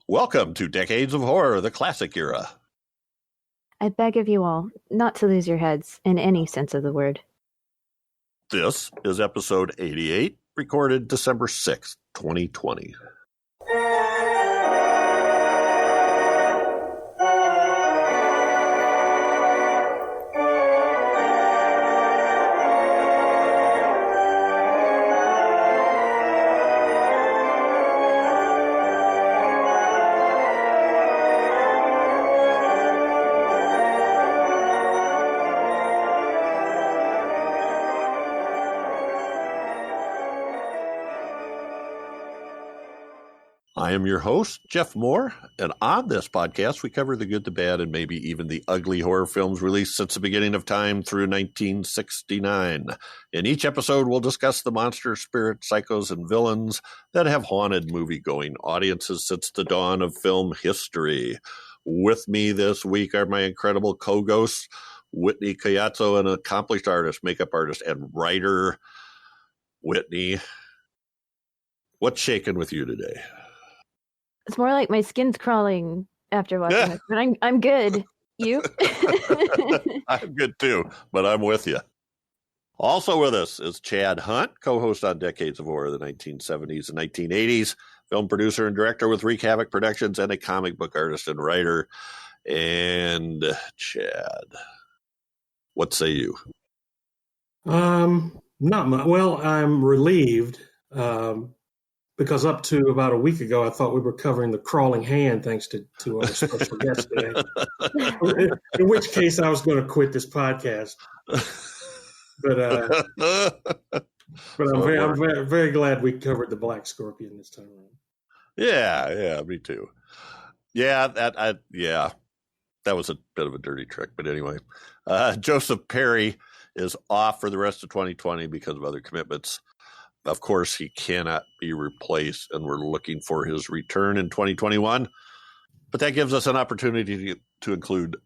Welcome to Decades of Horror, the classic era. I beg of you all not to lose your heads in any sense of the word. This is episode 88, recorded December 6th, 2020. I am your host, Jeff Mohr, and on this podcast, we cover the good, the bad, and maybe even the ugly horror films released since the beginning of time through 1969. In each episode, we'll discuss the monster, spirit, psychos, and villains that have haunted movie-going audiences since the dawn of film history. With me this week are my incredible co-ghosts, Whitney Collazo, an accomplished artist, makeup artist, and writer. Whitney, what's shaking with you today? It's more like my skin's crawling after watching this, but I'm good. You? I'm good too, but I'm with you. Also with us is Chad Hunt, co-host on Decades of Horror, the 1970s and 1980s, film producer and director with Wreak, Havoc Productions, and a comic book artist and writer. And Chad, what say you? Not much. Well, I'm relieved. Because up to about a week ago, I thought we were covering the crawling hand, thanks to our special guest today. In which case, I was going to quit this podcast. But I'm very glad we covered the Black Scorpion this time around. Yeah, me too. Yeah, that was a bit of a dirty trick, but anyway, Joseph Perry is off for the rest of 2020 because of other commitments. Of course, he cannot be replaced, and we're looking for his return in 2021. But that gives us an opportunity to include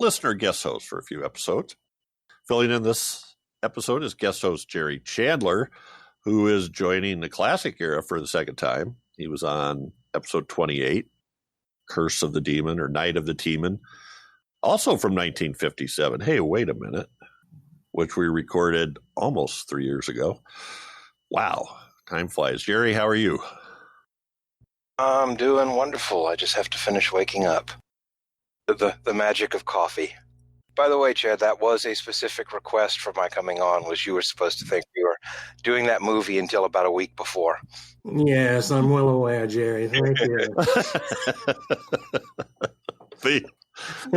listener guest hosts for a few episodes. Filling in this episode is guest host Jerry Chandler, who is joining the classic era for the second time. He was on episode 28, Curse of the Demon or Night of the Demon, also from 1957. Hey, wait a minute, which we recorded almost 3 years ago. Wow, time flies. Jerry, how are you? I'm doing wonderful. I just have to finish waking up. The magic of coffee. By the way, Chad, that was a specific request for my coming on, was you were supposed to think we were doing that movie until about a week before. Yes, I'm well aware, Jerry. Thank you.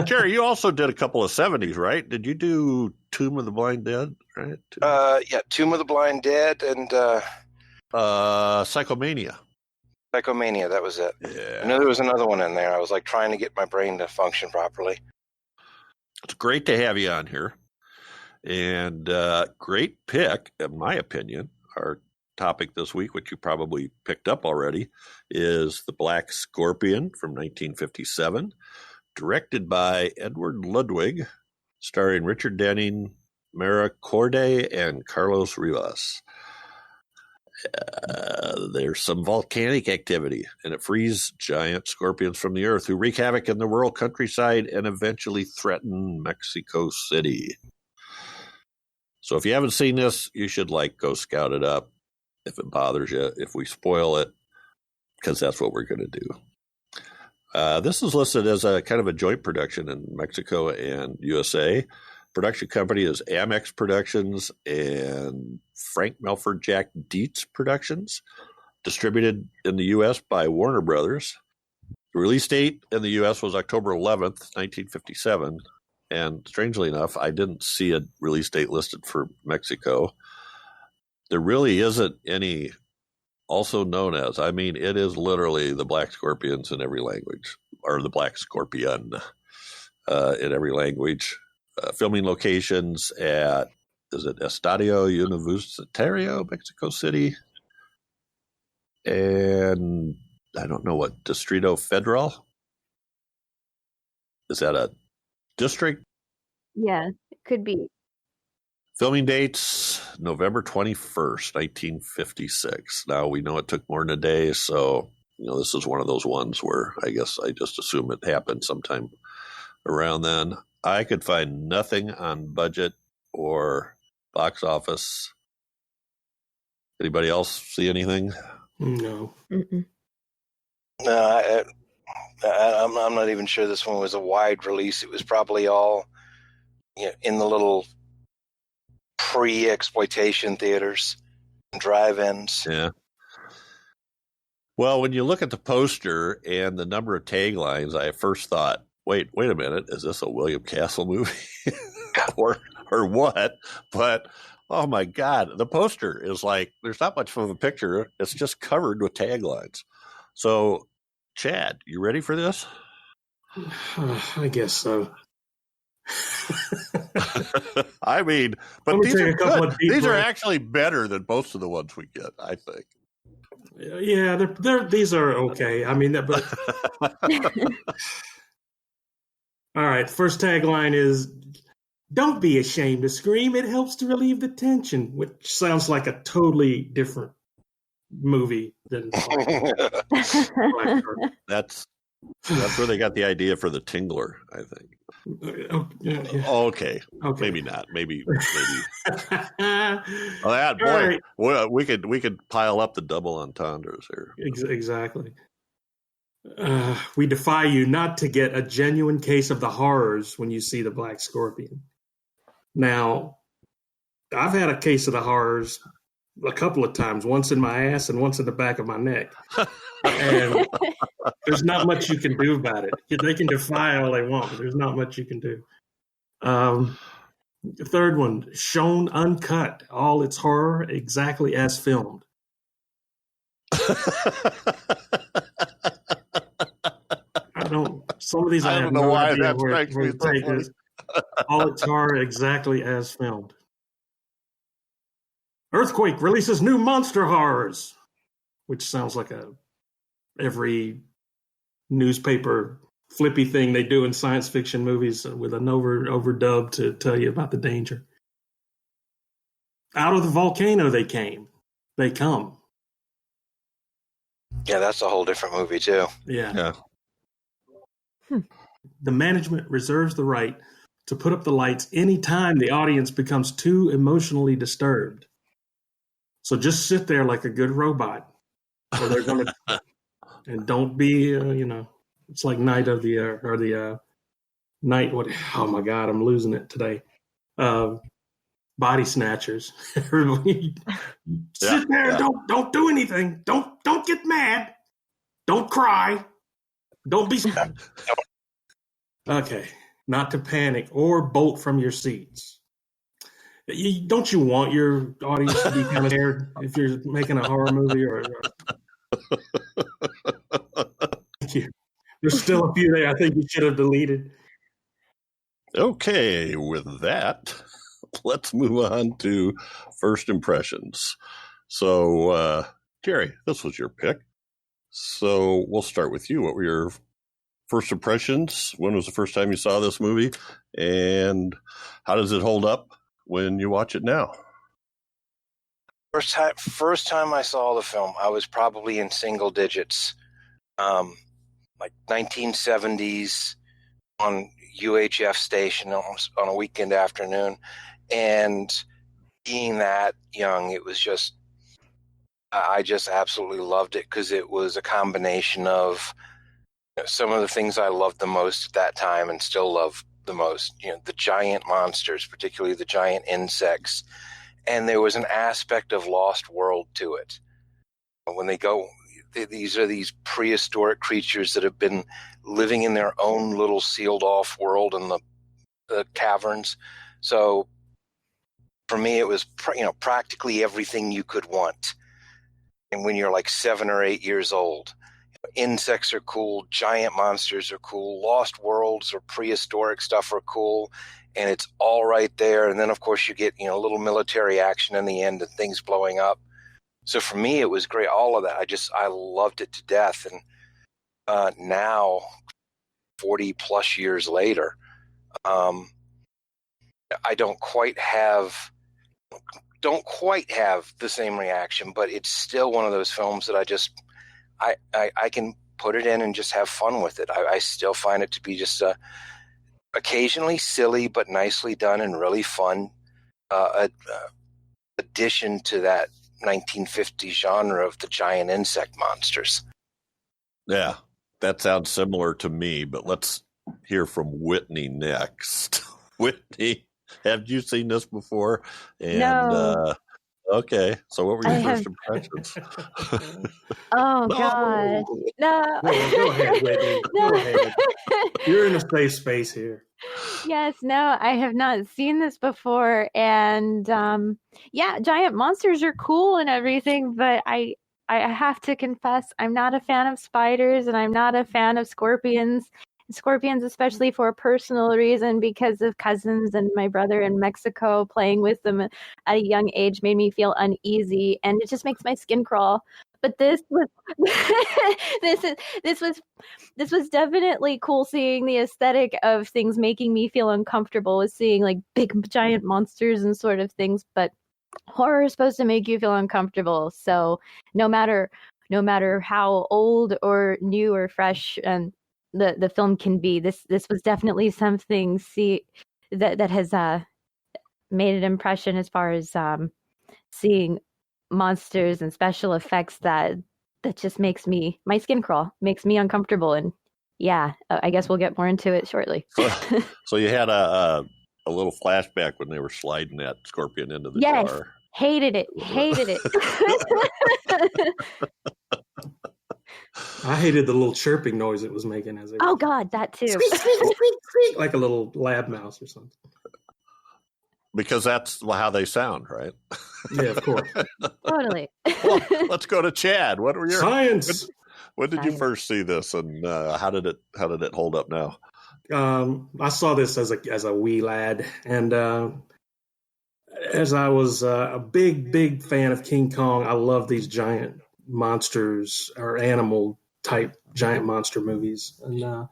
Jerry, you also did a couple of 70s, right? Did you do Tomb of the Blind Dead, right? Yeah, Tomb of the Blind Dead and Psychomania. Psychomania, that was it. Yeah. I know there was another one in there. I was like trying to get my brain to function properly. It's great to have you on here. And great pick, in my opinion. Our topic this week, which you probably picked up already, is The Black Scorpion from 1957. Directed by Edward Ludwig, starring Richard Denning, Mara Corday, and Carlos Rivas. There's some volcanic activity, and it frees giant scorpions from the earth who wreak havoc in the rural countryside and eventually threaten Mexico City. So if you haven't seen this, you should go scout it up if it bothers you, if we spoil it, because that's what we're going to do. This is listed as a kind of a joint production in Mexico and USA. Production company is Amex Productions and Frank Melford Jack Dietz Productions. Distributed in the U.S. by Warner Brothers. The release date in the U.S. was October 11th, 1957. And strangely enough, I didn't see a release date listed for Mexico. There really isn't any. Also known as, it is literally the Black Scorpions in every language, or the Black Scorpion in every language. Filming locations at, is it Estadio Universitario, Mexico City? And I don't know what, Distrito Federal? Is that a district? Yeah, it could be. Filming dates, November 21st, 1956. Now, we know it took more than a day, so this is one of those ones where I guess I just assume it happened sometime around then. I could find nothing on budget or box office. Anybody else see anything? No. Mm-mm. No, I'm not even sure this one was a wide release. It was probably all in the little pre-exploitation theaters and drive-ins. Yeah. Well, when you look at the poster and the number of taglines, I first thought, wait a minute, is this a William Castle movie or what? But oh my God, the poster is like, there's not much of a picture. It's just covered with taglines. So, Chad, you ready for this? I guess so. I mean, but Let me these take are a couple good. of deep These are breaths. actually better than most of the ones we get, I think. Yeah, these are okay. I mean, but all right. First tagline is, "Don't be ashamed to scream. It helps to relieve the tension," which sounds like a totally different movie than. That's where they got the idea for the Tingler, I think. Yeah. Okay. Maybe not. Maybe. Well, boy, right. we could pile up the double entendres here. Exactly. We defy you not to get a genuine case of the horrors when you see the Black Scorpion. Now, I've had a case of the horrors a couple of times, once in my ass and once in the back of my neck. And there's not much you can do about it. They can defy all they want, but there's not much you can do. The third one, shown uncut, all its horror exactly as filmed. Some of these I don't know why that strikes me so all its horror exactly as filmed. Earthquake releases new monster horrors, which sounds like every newspaper flippy thing they do in science fiction movies with an overdub to tell you about the danger. Out of the volcano they come. Yeah, that's a whole different movie too. Yeah. The management reserves the right to put up the lights anytime the audience becomes too emotionally disturbed. So just sit there like a good robot, or they're going to, and don't be, it's like Night of the Night. What? Oh my God, I'm losing it today. Body snatchers. Everybody, sit there. Yeah. Don't do anything. Don't get mad. Don't cry. Don't be. Okay, not to panic or bolt from your seats. Don't you want your audience to be kind of scared if you're making a horror movie? Or Thank you. There's still a few there I think you should have deleted. Okay, with that, let's move on to first impressions. So, Jerry, this was your pick. So we'll start with you. What were your first impressions? When was the first time you saw this movie? And how does it hold up when you watch it now? First time I saw the film, I was probably in single digits, like 1970s on UHF station on a weekend afternoon. And being that young, it was just, I just absolutely loved it because it was a combination of some of the things I loved the most at that time and still love the most, the giant monsters, particularly the giant insects. And there was an aspect of Lost World to it. When they go, these are these prehistoric creatures that have been living in their own little sealed off world in the caverns. So for me, it was, practically everything you could want. And when you're like 7 or 8 years old, insects are cool, giant monsters are cool, lost worlds or prehistoric stuff are cool, and it's all right there. And then, of course, you get, a little military action in the end and things blowing up. So for me, it was great. All of that. I loved it to death. And now, 40 plus years later, I don't quite have the same reaction, but it's still one of those films that I can put it in and just have fun with it. I still find it to be just occasionally silly, but nicely done and really fun addition to that 1950 genre of the giant insect monsters. Yeah, that sounds similar to me, but let's hear from Whitney next. Whitney, have you seen this before? And, No. Okay, so what were your first impressions? Oh, God. No. Go ahead, Whitney. No. Go ahead. You're in a safe space here. Yes, no, I have not seen this before. And yeah, giant monsters are cool and everything, but I have to confess, I'm not a fan of spiders and I'm not a fan of scorpions. Scorpions, especially for a personal reason, because of cousins and my brother in Mexico playing with them at a young age made me feel uneasy, and it just makes my skin crawl. But this was this was definitely cool, seeing the aesthetic of things making me feel uncomfortable with seeing like big giant monsters and sort of things. But horror is supposed to make you feel uncomfortable, so no matter how old or new or fresh and the film can be, this was definitely something that has made an impression as far as seeing monsters and special effects that just makes my skin crawl, makes me uncomfortable. And yeah, I guess we'll get more into it shortly. So you had a little flashback when they were sliding that scorpion into the jar. Hated it. I hated the little chirping noise it was making as it. Oh God, that too. Squeak, squeak, squeak, squeak, like a little lab mouse or something. Because that's how they sound, right? Yeah, of course. Totally. Well, let's go to Chad. What were your science? When did you first see this, and how did it hold up now? I saw this as a wee lad, and as I was a big fan of King Kong, I love these giant monsters or animal type giant monster movies, and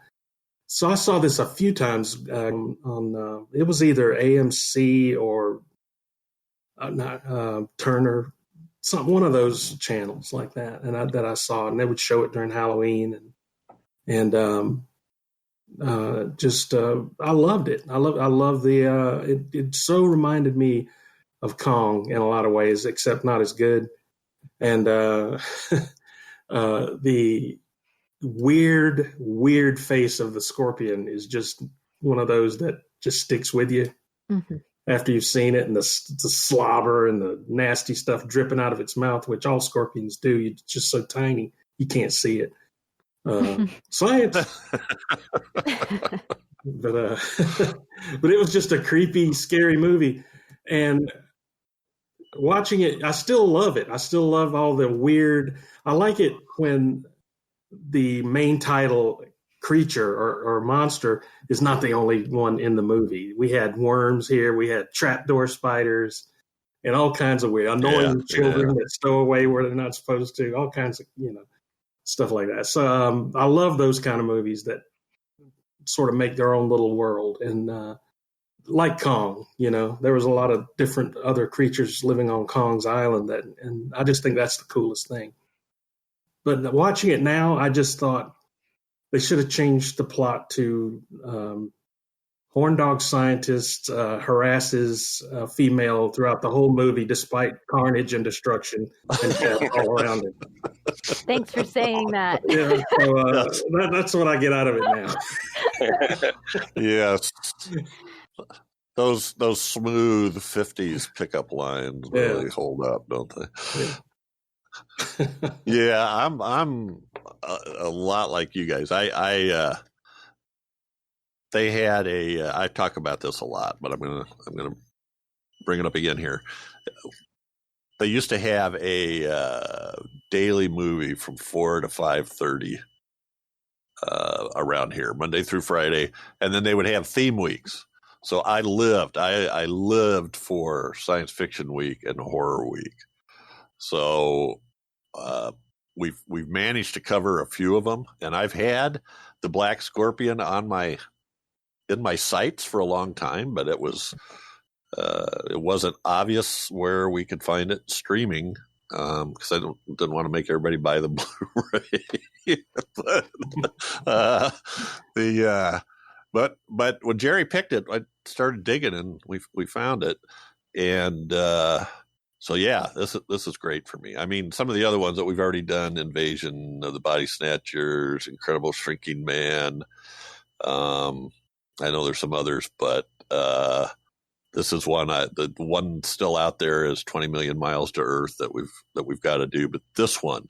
so I saw this a few times on it was either AMC or Turner, one of those channels like that, and that I saw, and they would show it during Halloween, and I loved it. I love the it so reminded me of Kong in a lot of ways, except not as good. And the weird face of the scorpion is just one of those that just sticks with you after you've seen it, and the slobber and the nasty stuff dripping out of its mouth, which all scorpions do. It's just so tiny you can't see it. Science. But it was just a creepy, scary movie, and watching it, I still love it. I still love all the weird. I like it when the main title creature or monster is not the only one in the movie. We had worms here. We had trapdoor spiders and all kinds of weird, annoying children that stow away where they're not supposed to. All kinds of stuff like that. So I love those kind of movies that sort of make their own little world. And like Kong, there was a lot of different other creatures living on Kong's island, and I just think that's the coolest thing. But watching it now, I just thought they should have changed the plot to horn dog scientist harasses a female throughout the whole movie, despite carnage and destruction and death all around it. Thanks for saying that. Yeah, so that's what I get out of it now. Yes. Those smooth 50s pickup lines really hold up, don't they? Yeah, I'm a lot like you guys. They had I talk about this a lot, but I'm gonna bring it up again here. They used to have a daily movie from 4 to 5:30 around here, Monday through Friday, and then they would have theme weeks. So I lived for Science Fiction Week and Horror Week. So we've managed to cover a few of them, and I've had the Black Scorpion in my sights for a long time, but it wasn't obvious where we could find it streaming because I didn't want to make everybody buy the Blu-ray. But when Jerry picked it, I started digging and we found it, and so yeah, this is great for me. I mean, some of the other ones that we've already done, Invasion of the Body Snatchers, Incredible Shrinking Man. I know there's some others, but this is one. The one still out there is 20 Million Miles to Earth that we've got to do. But this one,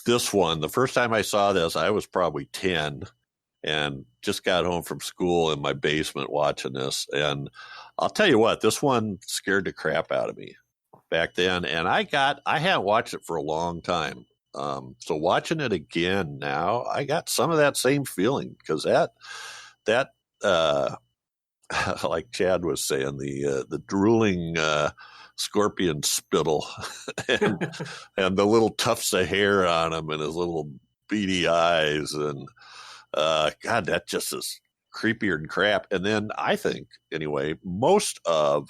the first time I saw this, I was probably 10 and just got home from school in my basement watching this. And I'll tell you what, this one scared the crap out of me back then. And I hadn't watched it for a long time. So watching it again now, I got some of that same feeling, because that like Chad was saying, the drooling scorpion spittle and the little tufts of hair on him and his little beady eyes, and God, that just is creepier than crap. And then I think, anyway, most of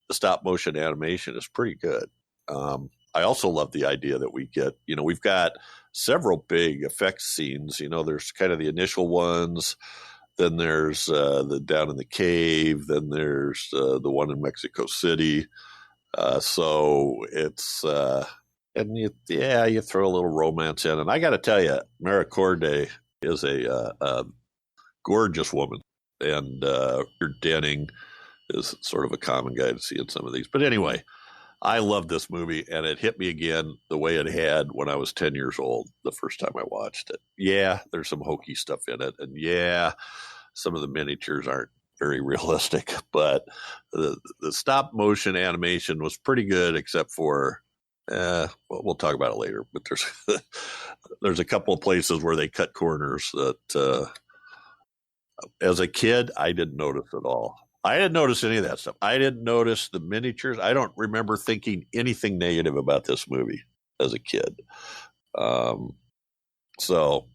the stop motion animation is pretty good. I also love the idea that we get, we've got several big effects scenes. There's kind of the initial ones. Then there's the down in the cave. Then there's the one in Mexico City. So it's and you throw a little romance in. And I got to tell you, Mara Corday is a gorgeous woman, and Denning is sort of a common guy to see in some of these. But anyway, I love this movie, and it hit me again the way it had when I was 10 years old the first time I watched it. Yeah, there's some hokey stuff in it, and yeah, some of the miniatures aren't very realistic, but the stop motion animation was pretty good, except for we'll talk about it later. But there's a couple of places where they cut corners that as a kid I didn't notice at all. I didn't notice any of that stuff. I didn't notice the miniatures. I don't remember thinking anything negative about this movie as a kid. So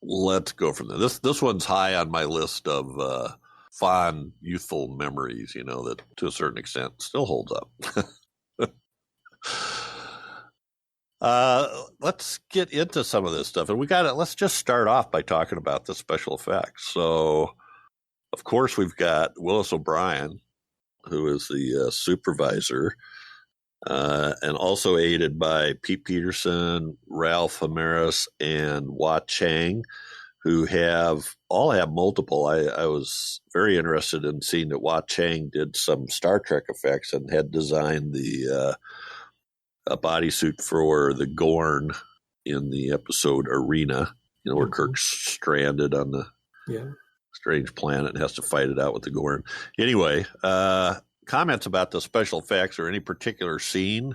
let's go from there. This one's high on my list of fond, youthful memories, that to a certain extent still holds up. Let's get into some of this stuff. And let's just start off by talking about the special effects. So, of course, we've got Willis O'Brien, who is the supervisor, and also aided by Pete Peterson, Ralph Hammeras, and Chang, who all have multiple. I was very interested in seeing that Chang did some Star Trek effects and had designed the bodysuit for the Gorn in the episode Arena, where Kirk's stranded on the strange planet and has to fight it out with the Gorn. Anyway, comments about the special effects or any particular scene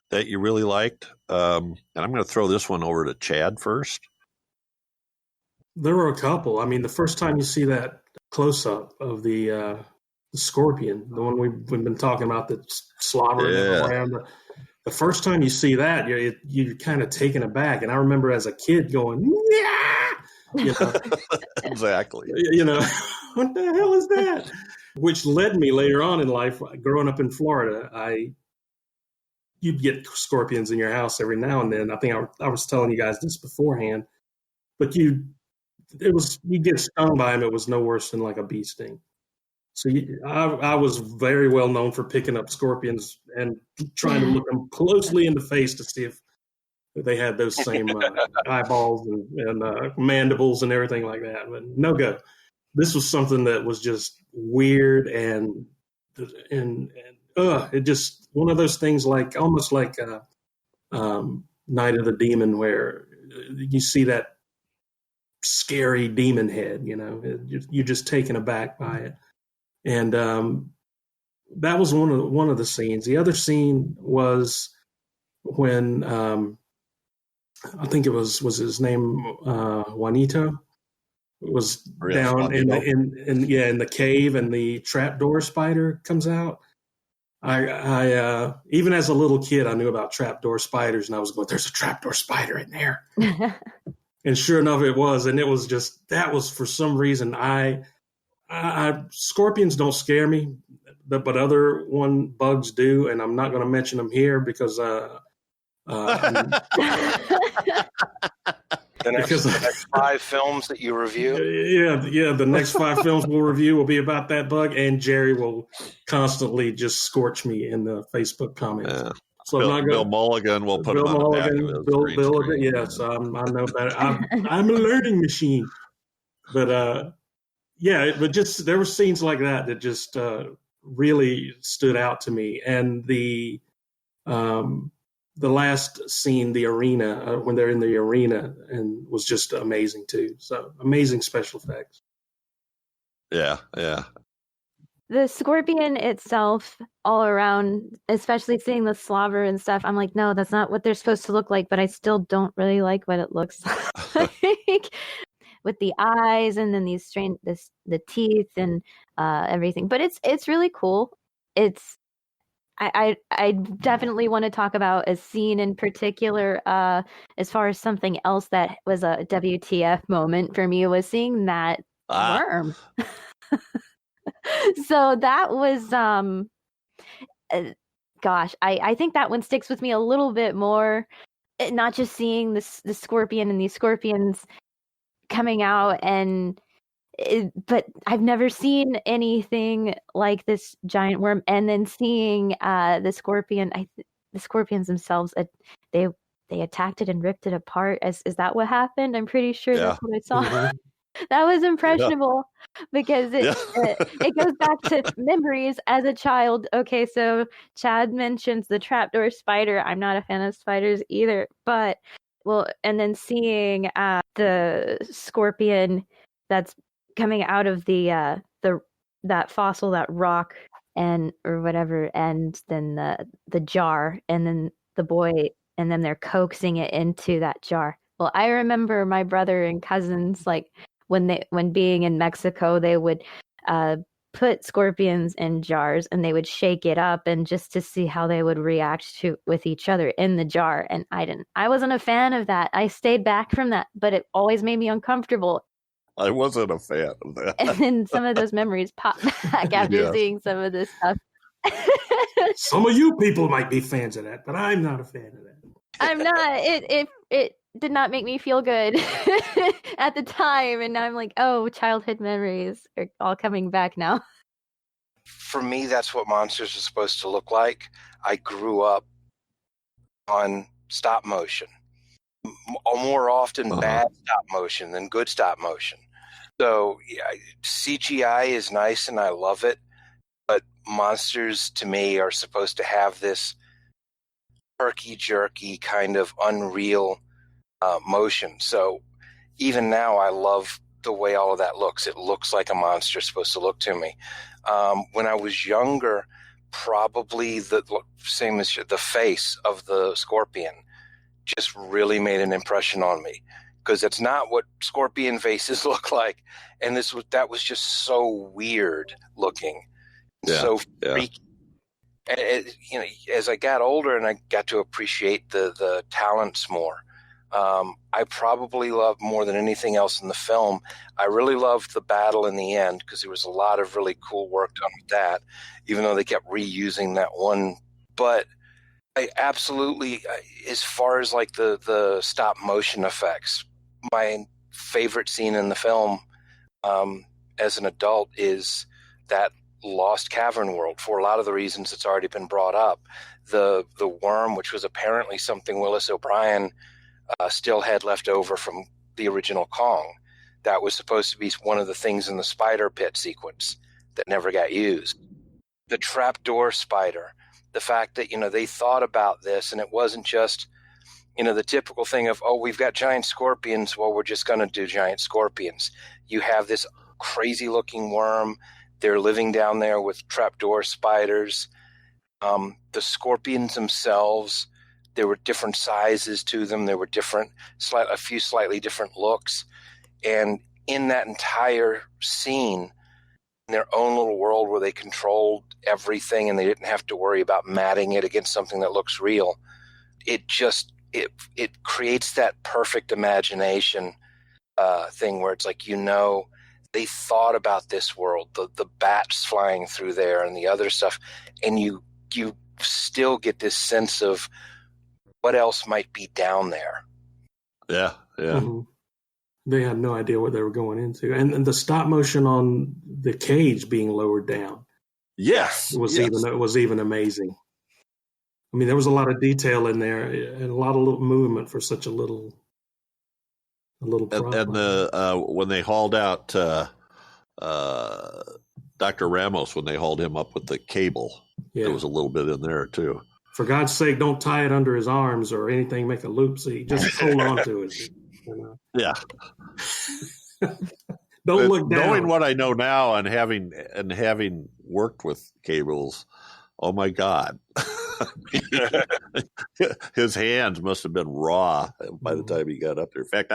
that you really liked? And I'm going to throw this one over to Chad first. There were a couple. I mean, the first time you see that close-up of the scorpion, the one we've been talking about that's slobbering around, the first time you see that, you're kind of taken aback. And I remember as a kid going, yeah! Exactly. What the hell is that? Which led me later on in life, growing up in Florida, you'd get scorpions in your house every now and then. I think I was telling you guys this beforehand, but you get stung by them. It was no worse than like a bee sting. So I was very well known for picking up scorpions and trying to look them closely in the face to see if they had those same eyeballs and mandibles and everything like that. But no go. This was something that was just weird and it just one of those things almost like Night of the Demon, where you see that scary demon head. You're just taken aback by it. And that was one of the scenes. The other scene was when I think it was his name Juanito was down in the cave, and the trapdoor spider comes out. I even as a little kid, I knew about trapdoor spiders, and I was going, "There's a trapdoor spider in there," and sure enough, it was. And it was just that was for some reason scorpions don't scare me. but other one bugs do, and I'm not going to mention them here because the next 5 films that you review? Yeah. The next 5 films we'll review will be about that bug, and Jerry will constantly just scorch me in the Facebook comments. Yeah. So Bill Mulligan will put him on the back of Bill, yes, I know better. I'm a learning machine. But but just there were scenes like that just really stood out to me, and the last scene, the arena, when they're in the arena, and was just amazing too. So amazing special effects. Yeah. The scorpion itself, all around, especially seeing the slobber and stuff, I'm like, no, that's not what they're supposed to look like. But I still don't really like what it looks like with the eyes and then the teeth and everything. But it's really cool. I definitely want to talk about a scene in particular, as far as something else that was a WTF moment for me, was seeing that worm. So that was, I think that one sticks with me a little bit more. Not just seeing the scorpion and these scorpions coming out, but I've never seen anything like this giant worm. And then seeing the scorpion, the scorpions themselves, they attacked it and ripped it apart. Is that what happened? I'm pretty sure that's what I saw. Mm-hmm. That was impressionable because it goes back to memories as a child. Okay, so Chad mentions the Trapdoor Spider. I'm not a fan of spiders either, but and then seeing the scorpion that's coming out of that fossil, that rock, or whatever, and then the jar, and then the boy, and then they're coaxing it into that jar. Well, I remember my brother and cousins, like, when being in Mexico, they would put scorpions in jars and they would shake it up, and just to see how they would react with each other in the jar. And I wasn't a fan of that. I stayed back from that, but it always made me uncomfortable. I wasn't a fan of that. And then some of those mememories pop back after seeing some of this stuff. Some of you people might be fans of that, but I'm not a fan of that. I'm not. It did not make me feel good at the time, and now I'm like, oh, childhood memories are all coming back now. For me, that's what monsters are supposed to look like. I grew up on stop motion. More often bad stop motion than good stop motion. So CGI is nice and I love it, but monsters to me are supposed to have this herky-jerky kind of unreal motion. So even now I love the way all of that looks. It looks like a monster is supposed to look to me. When I was younger, probably the same as the face of the scorpion just really made an impression on me, because it's not what scorpion faces look like, and that was just so weird looking, so freaky. And as I got older and I got to appreciate the talents more, I probably loved more than anything else in the film. I really loved the battle in the end, because there was a lot of really cool work done with that, even though they kept reusing that one. But I absolutely, as far as like the stop motion effects, my favorite scene in the film as an adult is that lost cavern world, for a lot of the reasons that's already been brought up. The worm, which was apparently something Willis O'Brien still had left over from the original Kong. That was supposed to be one of the things in the spider pit sequence that never got used. The Trapdoor Spider. The fact that, they thought about this, and it wasn't just, the typical thing of, we've got giant scorpions, well, we're just going to do giant scorpions. You have this crazy looking worm. They're living down there with trapdoor spiders. The scorpions themselves, there were different sizes to them. There were a few slightly different looks. And in that entire scene, in their own little world where they controlled everything and they didn't have to worry about matting it against something that looks real, it creates that perfect imagination thing where it's like, they thought about this world, the bats flying through there and the other stuff, and you still get this sense of what else might be down there. Yeah. Mm-hmm. They had no idea what they were going into, and the stop motion on the cage being lowered down. Yes, it was even amazing. I mean, there was a lot of detail in there and a lot of little movement for such a little problem. And when they hauled out Dr. Ramos, when they hauled him up with the cable, there was a little bit in there too. For God's sake, don't tie it under his arms or anything, make a loop. So just hold on to it. You know? Yeah. Don't look down. Knowing what I know now and having worked with cables, oh my God. His hands must have been raw by the time he got up there. In fact,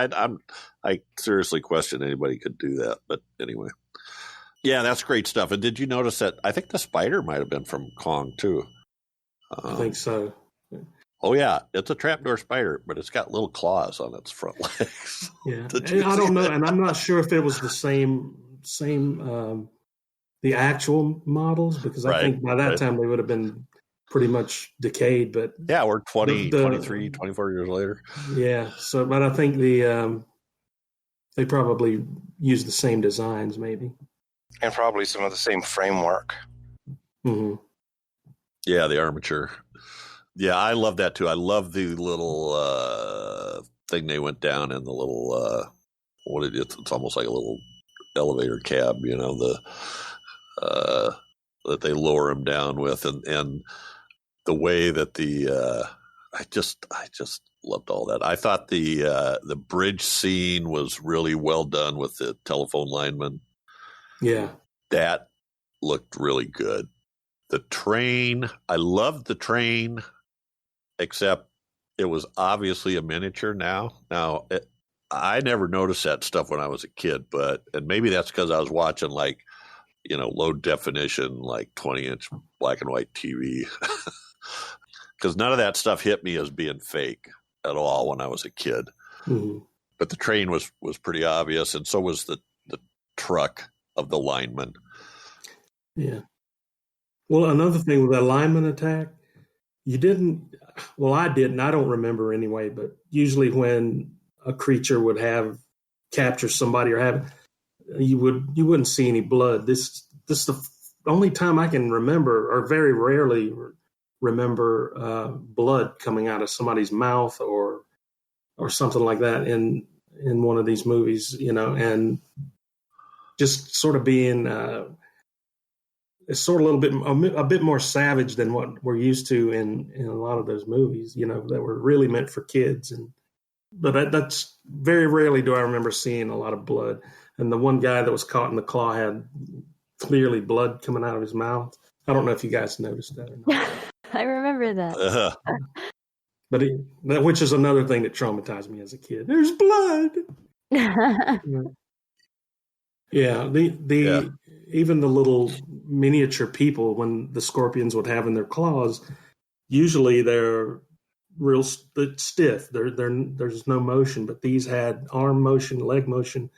I seriously question anybody could do that. But anyway, yeah, that's great stuff. And did you notice that? I think the spider might have been from Kong too. I think so. Oh yeah, it's a trapdoor spider, but it's got little claws on its front legs. Yeah, I don't know, and I'm not sure if it was the same the actual models, because I think by that time they would have been pretty much decayed. But yeah, we're 23, 24 years later. Yeah, so but I think they probably used the same designs, maybe, and probably some of the same framework. Mm-hmm. Yeah, the armature. Yeah, I love that too. I love the little thing they went down in, the little what it is. It's almost like a little elevator cab, you know, that they lower him down with, and the way that I just loved all that. I thought the bridge scene was really well done with the telephone lineman. Yeah, that looked really good. The train, I loved the train, except it was obviously a miniature now. Now, I never noticed that stuff when I was a kid, and maybe that's because I was watching low definition, like 20-inch black and white TV. Because none of that stuff hit me as being fake at all when I was a kid. Mm-hmm. But the train was pretty obvious, and so was the truck of the lineman. Yeah. Well, another thing with that lineman attack, I didn't, I don't remember anyway, but usually when a creature would capture somebody or you wouldn't see any blood. This is the only time I can remember, or very rarely remember, blood coming out of somebody's mouth or something like that in one of these movies, and just sort of being, it's sort of a bit more savage than what we're used to in a lot of those movies, that were really meant for kids. But that's very rarely do I remember seeing a lot of blood. And the one guy that was caught in the claw had clearly blood coming out of his mouth. I don't know if you guys noticed that or not. I remember that. But which is another thing that traumatized me as a kid. There's blood. Yeah, even the little miniature people, when the scorpions would have in their claws, usually they're real stiff. There's no motion, but these had arm motion, leg motion,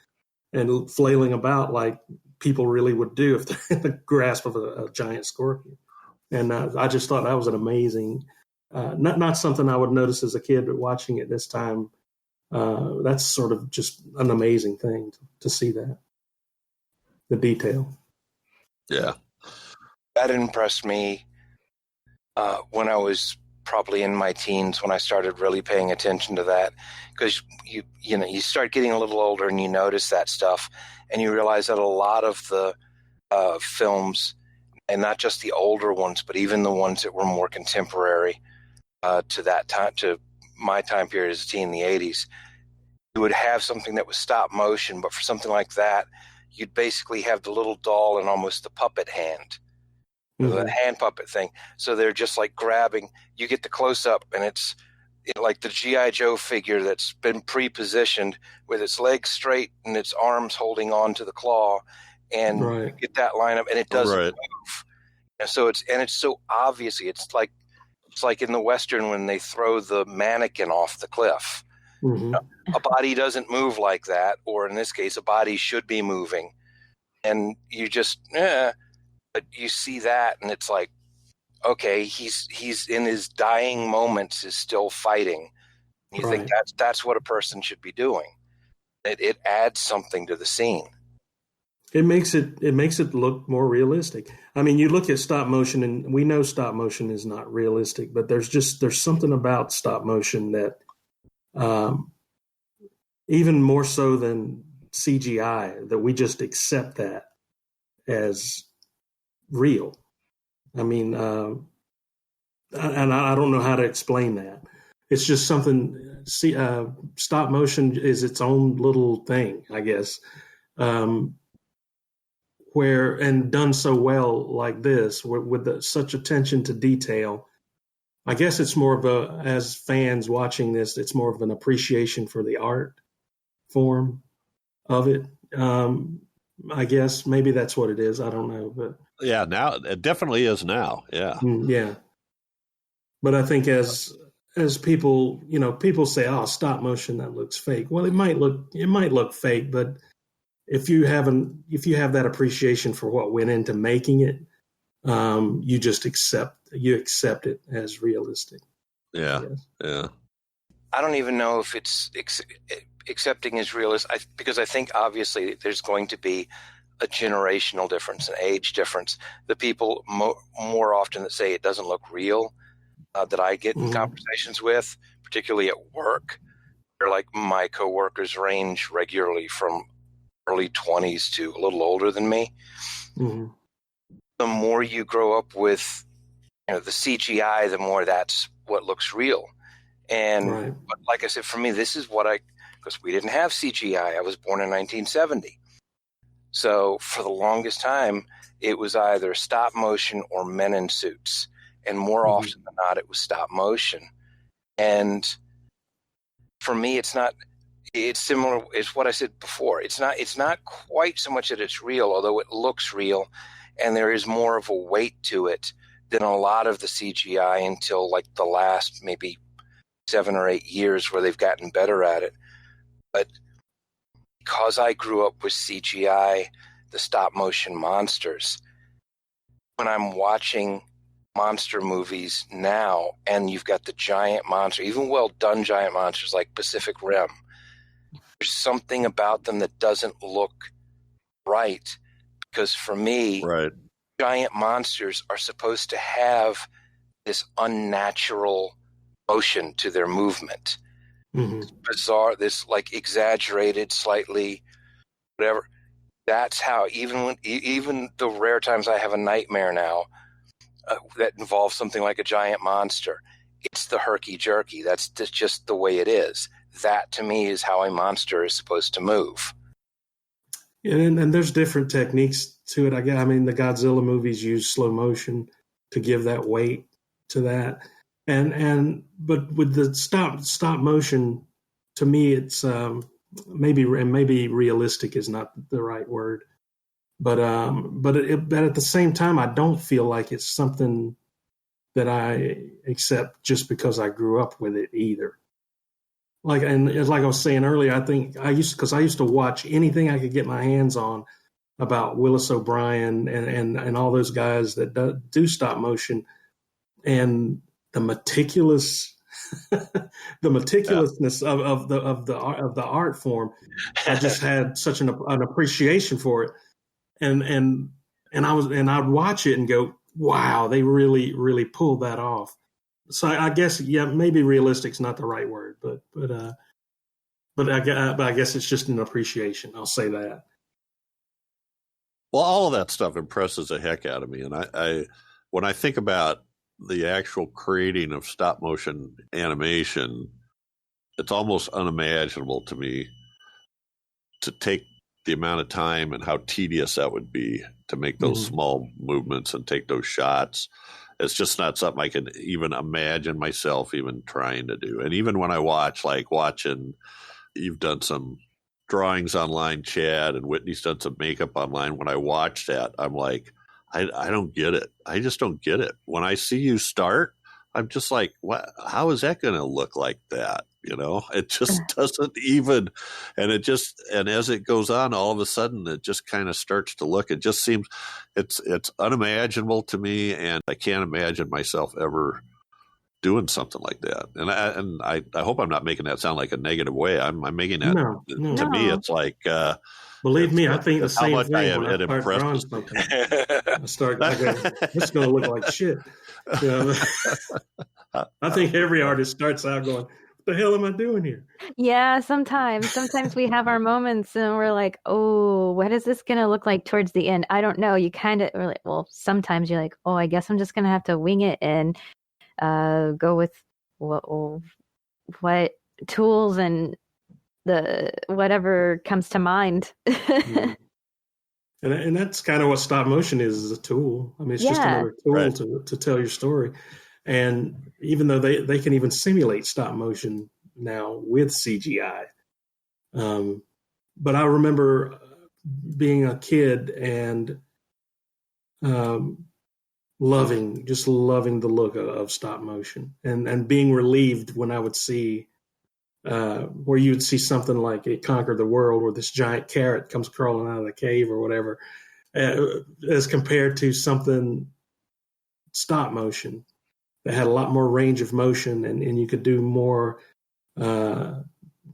and flailing about like people really would do if they're in the grasp of a giant scorpion. And I just thought that was an amazing, not something I would notice as a kid, but watching it this time, that's sort of just an amazing thing to see that. The detail. Yeah. That impressed me when I was probably in my teens, when I started really paying attention to that, because you start getting a little older and you notice that stuff, and you realize that a lot of the films, and not just the older ones, but even the ones that were more contemporary to that time, to my time period as a teen in the 80s, you would have something that was stop motion, but for something like that, you'd basically have the little doll and almost the puppet hand, the hand puppet thing. So they're just like grabbing, you get the close up and it's like the G.I. Joe figure that's been pre-positioned with its legs straight and its arms holding on to the claw, and you get that lineup and it doesn't move. And so it's so obviously, it's like in the Western when they throw the mannequin off the cliff. Mm-hmm. A body doesn't move like that, or in this case, a body should be moving. and you just, but you see that, and it's like, okay, he's in his dying moments is still fighting. You think that's what a person should be doing. It adds something to the scene. It makes it look more realistic. I mean, you look at stop motion, and we know stop motion is not realistic, but there's something about stop motion that, even more so than CGI, that we just accept that as real. I mean, and I don't know how to explain that. It's just something. Stop motion is its own little thing, I guess. Where and done so well like this, with such attention to detail, I guess it's more of as fans watching this, it's more of an appreciation for the art form of it. I guess maybe that's what it is. I don't know, but yeah, now it definitely is now. Yeah, yeah. But I think as people, people say, "Oh, stop motion, that looks fake." Well, it might look fake, but if you have that appreciation for what went into making it, you just accept it as realistic. Yeah, yeah. I don't even know if it's accepting as realistic, because I think obviously there's going to be a generational difference, an age difference. The people more often that say it doesn't look real, that I get in conversations with, particularly at work, they're like, my coworkers range regularly from early 20s to a little older than me. Mm-hmm. The more you grow up with the CGI, the more that's what looks real. And but like I said, for me, this is because we didn't have CGI. I was born in 1970. So for the longest time, it was either stop motion or men in suits. And more often than not, it was stop motion. And for me, it's similar. It's what I said before. It's not quite so much that it's real, although it looks real, and there is more of a weight to it than a lot of the CGI until like the last maybe 7 or 8 years, where they've gotten better at it. But because I grew up with CGI, the stop motion monsters, when I'm watching monster movies now, and you've got the giant monster, even well done giant monsters like Pacific Rim, there's something about them that doesn't look right, because for me, giant monsters are supposed to have this unnatural motion to their movement. This bizarre, this like exaggerated, slightly whatever. That's how even the rare times I have a nightmare now that involves something like a giant monster, it's the herky-jerky. That's just the way it is. That, to me, is how a monster is supposed to move. And there's different techniques to it. I mean, the Godzilla movies use slow motion to give that weight to that. But with the stop motion, to me, it's maybe realistic is not the right word. But at the same time, I don't feel like it's something that I accept just because I grew up with it either. Like I was saying earlier, I think I used to watch anything I could get my hands on about Willis O'Brien and all those guys that do stop motion, and the meticulousness of the art form. I just had such an appreciation for it, and I'd watch it and go, wow, they really pulled that off. So I guess, maybe realistic's not the right word, but I guess it's just an appreciation. I'll say that. Well, all of that stuff impresses the heck out of me, and I when I think about the actual creating of stop motion animation, it's almost unimaginable to me to take the amount of time and how tedious that would be to make those small movements and take those shots. It's just not something I can even imagine myself even trying to do. And even when I watching, you've done some drawings online, Chad, and Whitney's done some makeup online. When I watch that, I'm like, I don't get it. I just don't get it. When I see you start, I'm just like, what? How is that going to look like that? It just doesn't even, and as it goes on, all of a sudden it just kind of starts to look, it just seems it's unimaginable to me, and I can't imagine myself ever doing something like that. And I hope I'm not making that sound like a negative way. I'm making that, to me, it's like, believe me, I think the same thing when I start drawing something. I go, this is going to look like shit. I think every artist starts out going, what the hell am I doing here? Yeah, sometimes we have our moments and we're like, oh, what is this going to look like towards the end? I don't know. You kind of like, well, sometimes you're like, oh, I guess I'm just going to have to wing it and go with what tools and the whatever comes to mind. And that's kind of what stop motion is a tool. I mean, it's just another tool to tell your story. And even though they can even simulate stop motion now with CGI. But I remember being a kid and loving the look of stop motion and being relieved when I would see where you would see something like It Conquered the World, where this giant carrot comes crawling out of the cave or whatever, as compared to something stop motion that had a lot more range of motion and you could do more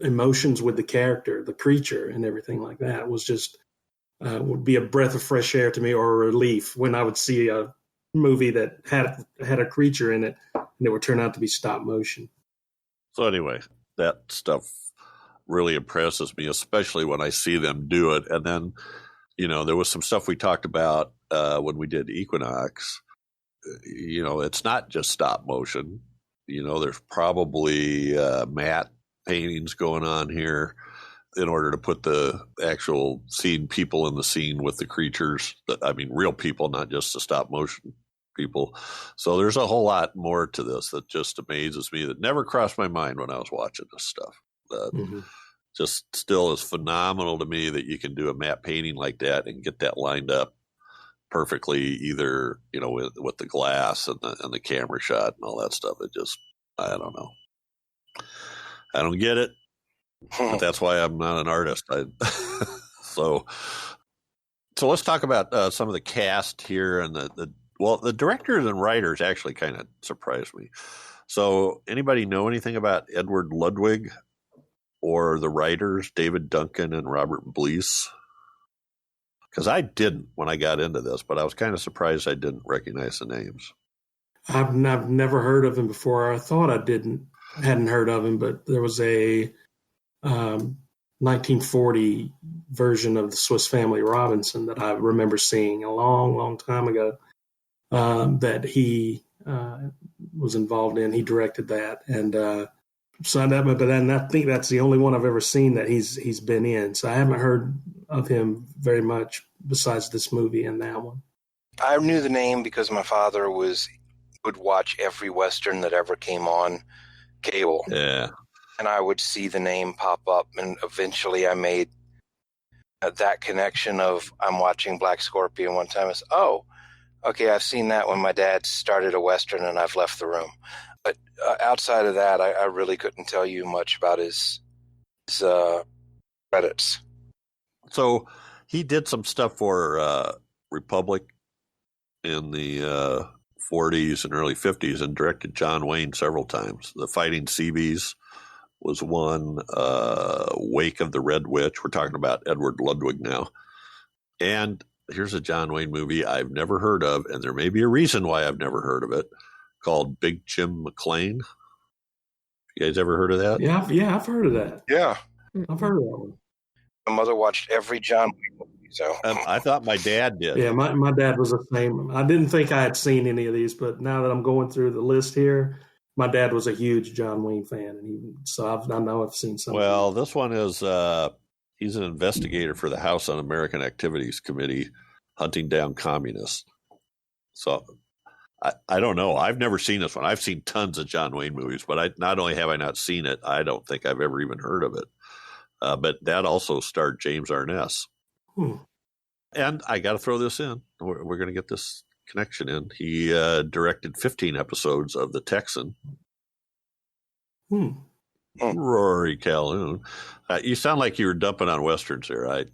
emotions with the character, the creature, and everything like that. It was just would be a breath of fresh air to me, or a relief when I would see a movie that had a creature in it and it would turn out to be stop motion. So anyway, that stuff really impresses me, especially when I see them do it. And then, there was some stuff we talked about when we did Equinox. It's not just stop motion. There's probably matte paintings going on here in order to put the actual people in the scene with the creatures. Real people, not just the stop motion people. So there's a whole lot more to this that just amazes me, that never crossed my mind when I was watching this stuff. Just still is phenomenal to me that you can do a matte painting like that and get that lined up perfectly, either with the glass and the camera shot and all that stuff. It just, I don't know, I don't get it, but that's why I'm not an artist. So let's talk about some of the cast here, and the directors and writers actually kind of surprised me. So anybody know anything about Edward Ludwig or the writers David Duncan and Robert Blees? Because I didn't when I got into this, but I was kind of surprised I didn't recognize the names. I've never heard of him before. I thought I hadn't heard of him, but there was a 1940 version of the Swiss Family Robinson that I remember seeing a long, long time ago that he was involved in. He directed that, and signed up. But then I think that's the only one I've ever seen that he's been in. So I haven't heard of him very much besides this movie and that one. I knew the name because my father would watch every Western that ever came on cable. Yeah. And I would see the name pop up, and eventually I made that connection of I'm watching Black Scorpion one time. It's, oh, okay, I've seen that when my dad started a Western and I've left the room. But outside of that, I really couldn't tell you much about his credits. So he did some stuff for Republic in the 40s and early 50s and directed John Wayne several times. The Fighting Seabees was one, Wake of the Red Witch. We're talking about Edward Ludwig now. And here's a John Wayne movie I've never heard of, and there may be a reason why I've never heard of it, called Big Jim McLean. You guys ever heard of that? Yeah, I've heard of that. Yeah. I've heard of that one. My mother watched every John Wayne movie, so. I thought my dad did. Yeah, my dad was the same. I didn't think I had seen any of these, but now that I'm going through the list here, my dad was a huge John Wayne fan, and I know I've seen some. Well, this one is he's an investigator for the House Un-American Activities Committee, hunting down communists. So I don't know. I've never seen this one. I've seen tons of John Wayne movies, but not only have I not seen it, I don't think I've ever even heard of it. But that also starred James Arness. And I got to throw this in. We're going to get this connection in. He directed 15 episodes of The Texan. Rory Calhoun. You sound like you were dumping on westerns there. I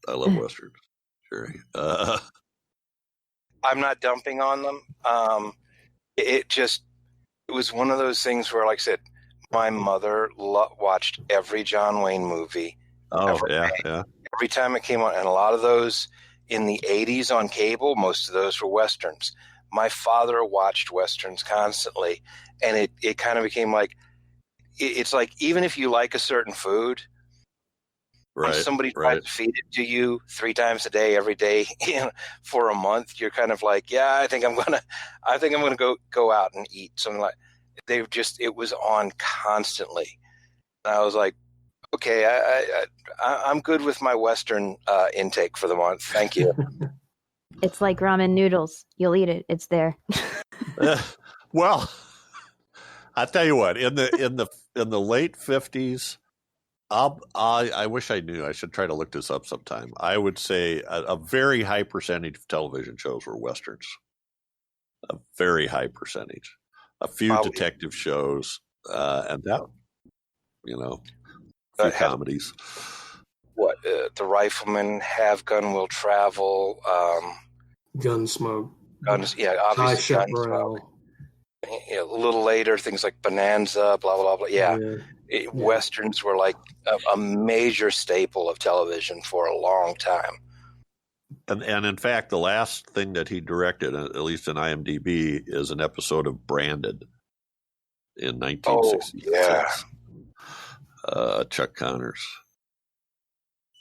love westerns, Jerry. I'm not dumping on them. It was one of those things where, like I said, my mother watched every John Wayne movie. Oh, yeah. Every time it came on, and a lot of those in the 80s on cable, most of those were westerns. My father watched westerns constantly, and it kind of became like, it's like, even if you like a certain food, when somebody tries to feed it to you 3 times a day, every day, for a month, you're kind of like, yeah, I think I'm gonna go out and eat something like. It was on constantly. And I was like, okay, I'm good with my Western intake for the month. Thank you. It's like ramen noodles. You'll eat it. It's there. Well, I'll tell you what. In the late 50s, I wish I knew. I should try to look this up sometime. I would say a very high percentage of television shows were westerns. A very high percentage. A few detective shows, and that, a few comedies. What? The Rifleman, Have Gun Will Travel. Gunsmoke. Guns, yeah, obviously Gunsmoke. A little later, things like Bonanza, blah, blah, blah. Yeah. Westerns were like a major staple of television for a long time. And in fact, the last thing that he directed, at least in IMDb, is an episode of Branded in 1966. Oh, yeah. Chuck Connor's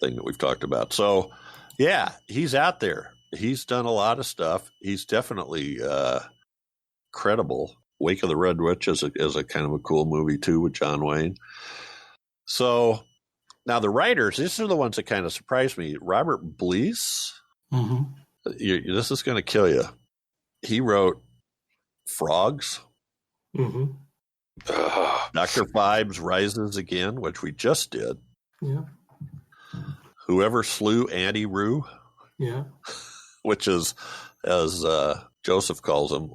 thing that we've talked about. So, yeah, he's out there. He's done a lot of stuff. He's definitely credible. Wake of the Red Witch is a kind of a cool movie, too, with John Wayne. So, now the writers, these are the ones that kind of surprised me. Robert Blees. Mm-hmm. This is going to kill you. He wrote Frogs. Mm-hmm. Dr. Vibes Rises Again, which we just did. Yeah. Whoever Slew Auntie Roo. Yeah. Which is, as Joseph calls them,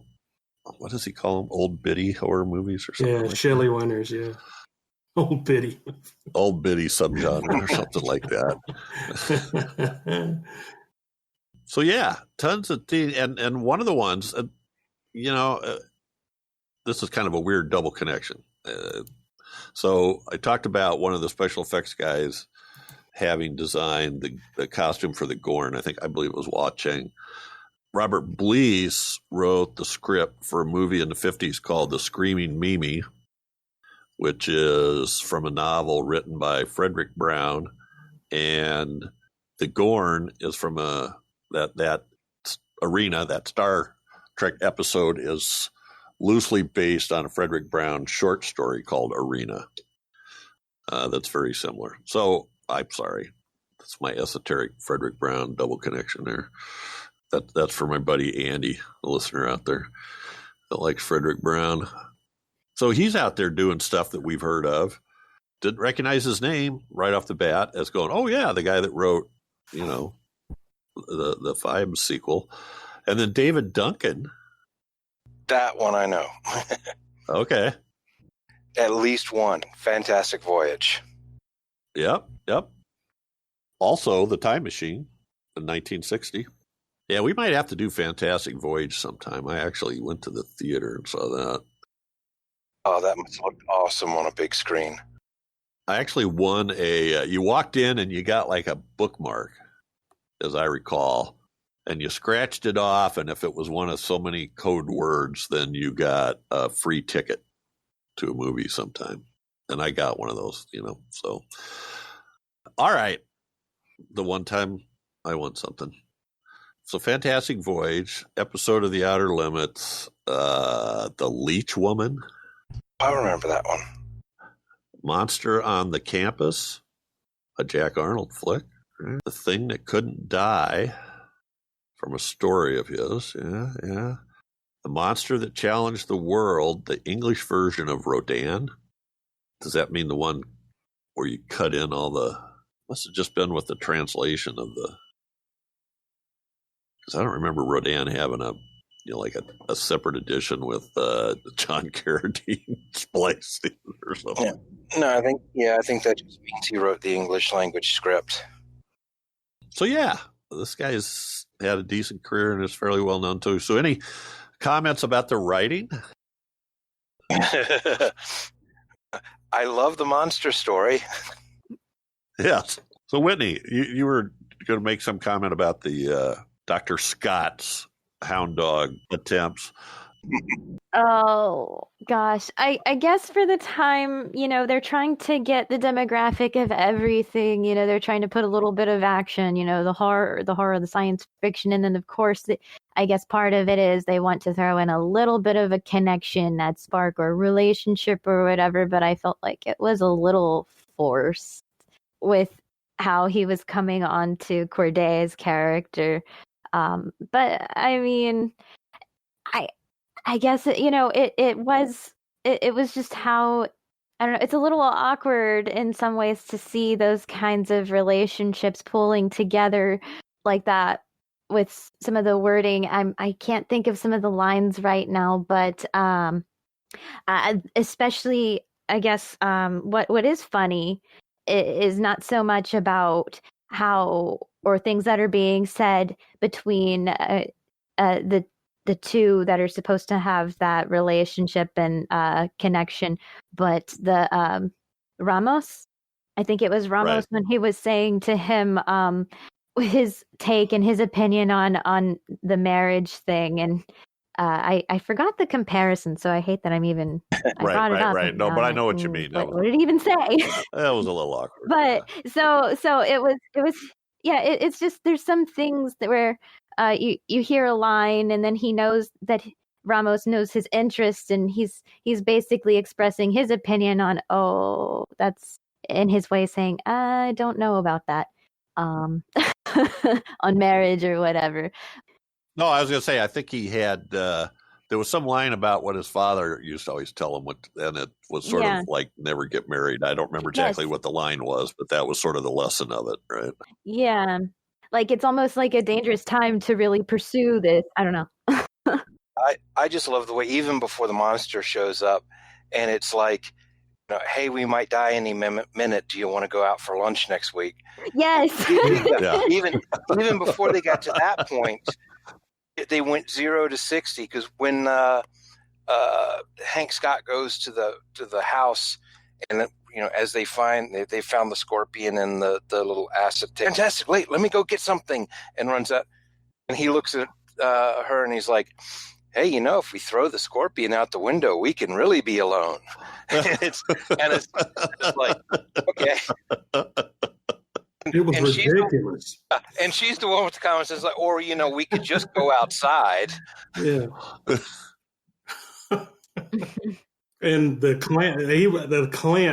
what does he call them? Old biddy horror movies or something? Yeah, like Shelley Winters, yeah. Old biddy. Old biddy subgenre or something like that. So, yeah, tons of and one of the ones, this is kind of a weird double connection. So I talked about one of the special effects guys having designed the costume for the Gorn. I believe it was Chang. Robert Blees wrote the script for a movie in the 50s called The Screaming Mimi, which is from a novel written by Frederick Brown, and the Gorn is from that arena, that Star Trek episode is loosely based on a Frederick Brown short story called Arena. That's very similar. So I'm sorry. That's my esoteric Frederick Brown double connection there. That's for my buddy Andy, the listener out there that likes Frederick Brown. So he's out there doing stuff that we've heard of. Didn't recognize his name right off the bat as going, oh yeah, the guy that wrote, the Five sequel. And then David Duncan. That one I know. Okay. At least one. Fantastic Voyage. Yep. Also, The Time Machine in 1960. Yeah, we might have to do Fantastic Voyage sometime. I actually went to the theater and saw that. Oh, that must look awesome on a big screen. I actually won you walked in and you got like a bookmark, as I recall, and you scratched it off, and if it was one of so many code words, then you got a free ticket to a movie sometime. And I got one of those, so. All right. The one time I won something. So Fantastic Voyage, episode of The Outer Limits, The Leech Woman. I remember that one. Monster on the Campus, a Jack Arnold flick. The Thing That Couldn't Die, from a story of his. Yeah. The Monster That Challenged the World, the English version of Rodan. Does that mean the one where you cut in all the... Must have just been with the translation of the... Because I don't remember Rodan having a like a separate edition with John Carradine's place or something. Yeah. No, I think that just means he wrote the English language script. So yeah, this guy's had a decent career and is fairly well known too. So any comments about the writing? I love the monster story. Yes. So Whitney, you were going to make some comment about the Dr. Scott's hound dog attempts. Oh gosh, I guess for the time, they're trying to get the demographic of everything. They're trying to put a little bit of action, the horror, the science fiction, and then of course, I guess part of it is they want to throw in a little bit of a connection, that spark or relationship or whatever. But I felt like it was a little forced with how he was coming on to Corday's character. But I mean, I guess it was just how, I don't know, it's a little awkward in some ways to see those kinds of relationships pulling together like that with some of the wording. I can't think of some of the lines right now, but especially I guess what is funny is not so much about how or things that are being said between the two that are supposed to have that relationship and connection, but the Ramos, I think it was Ramos, right, when he was saying to him his take and his opinion on the marriage thing, and I forgot the comparison, so I hate that I brought it up. Right. No, but I know what you mean. What did he even say? That was a little awkward. But so it was yeah. It's just there's some things that where you hear a line and then he knows that Ramos knows his interest and he's basically expressing his opinion on that's in his way saying I don't know about that on marriage or whatever. No, I was going to say, I think he had, there was some line about what his father used to always tell him, and it was sort of like, never get married. I don't remember exactly what the line was, but that was sort of the lesson of it, right? Yeah. Like, it's almost like a dangerous time to really pursue this. I don't know. I just love the way, even before the monster shows up, and it's like, hey, we might die any minute. Do you want to go out for lunch next week? Yes. Even before they got to that point, they went 0 to 60 because when Hank Scott goes to the house, and as they found the scorpion and the little acid tank. Fantastic! Wait, let me go get something, and runs out. And he looks at her and he's like, "Hey, if we throw the scorpion out the window, we can really be alone." it's like, okay. It was ridiculous. And she's the one with the comments. It's like, or we could just go outside. Yeah. And the clamp,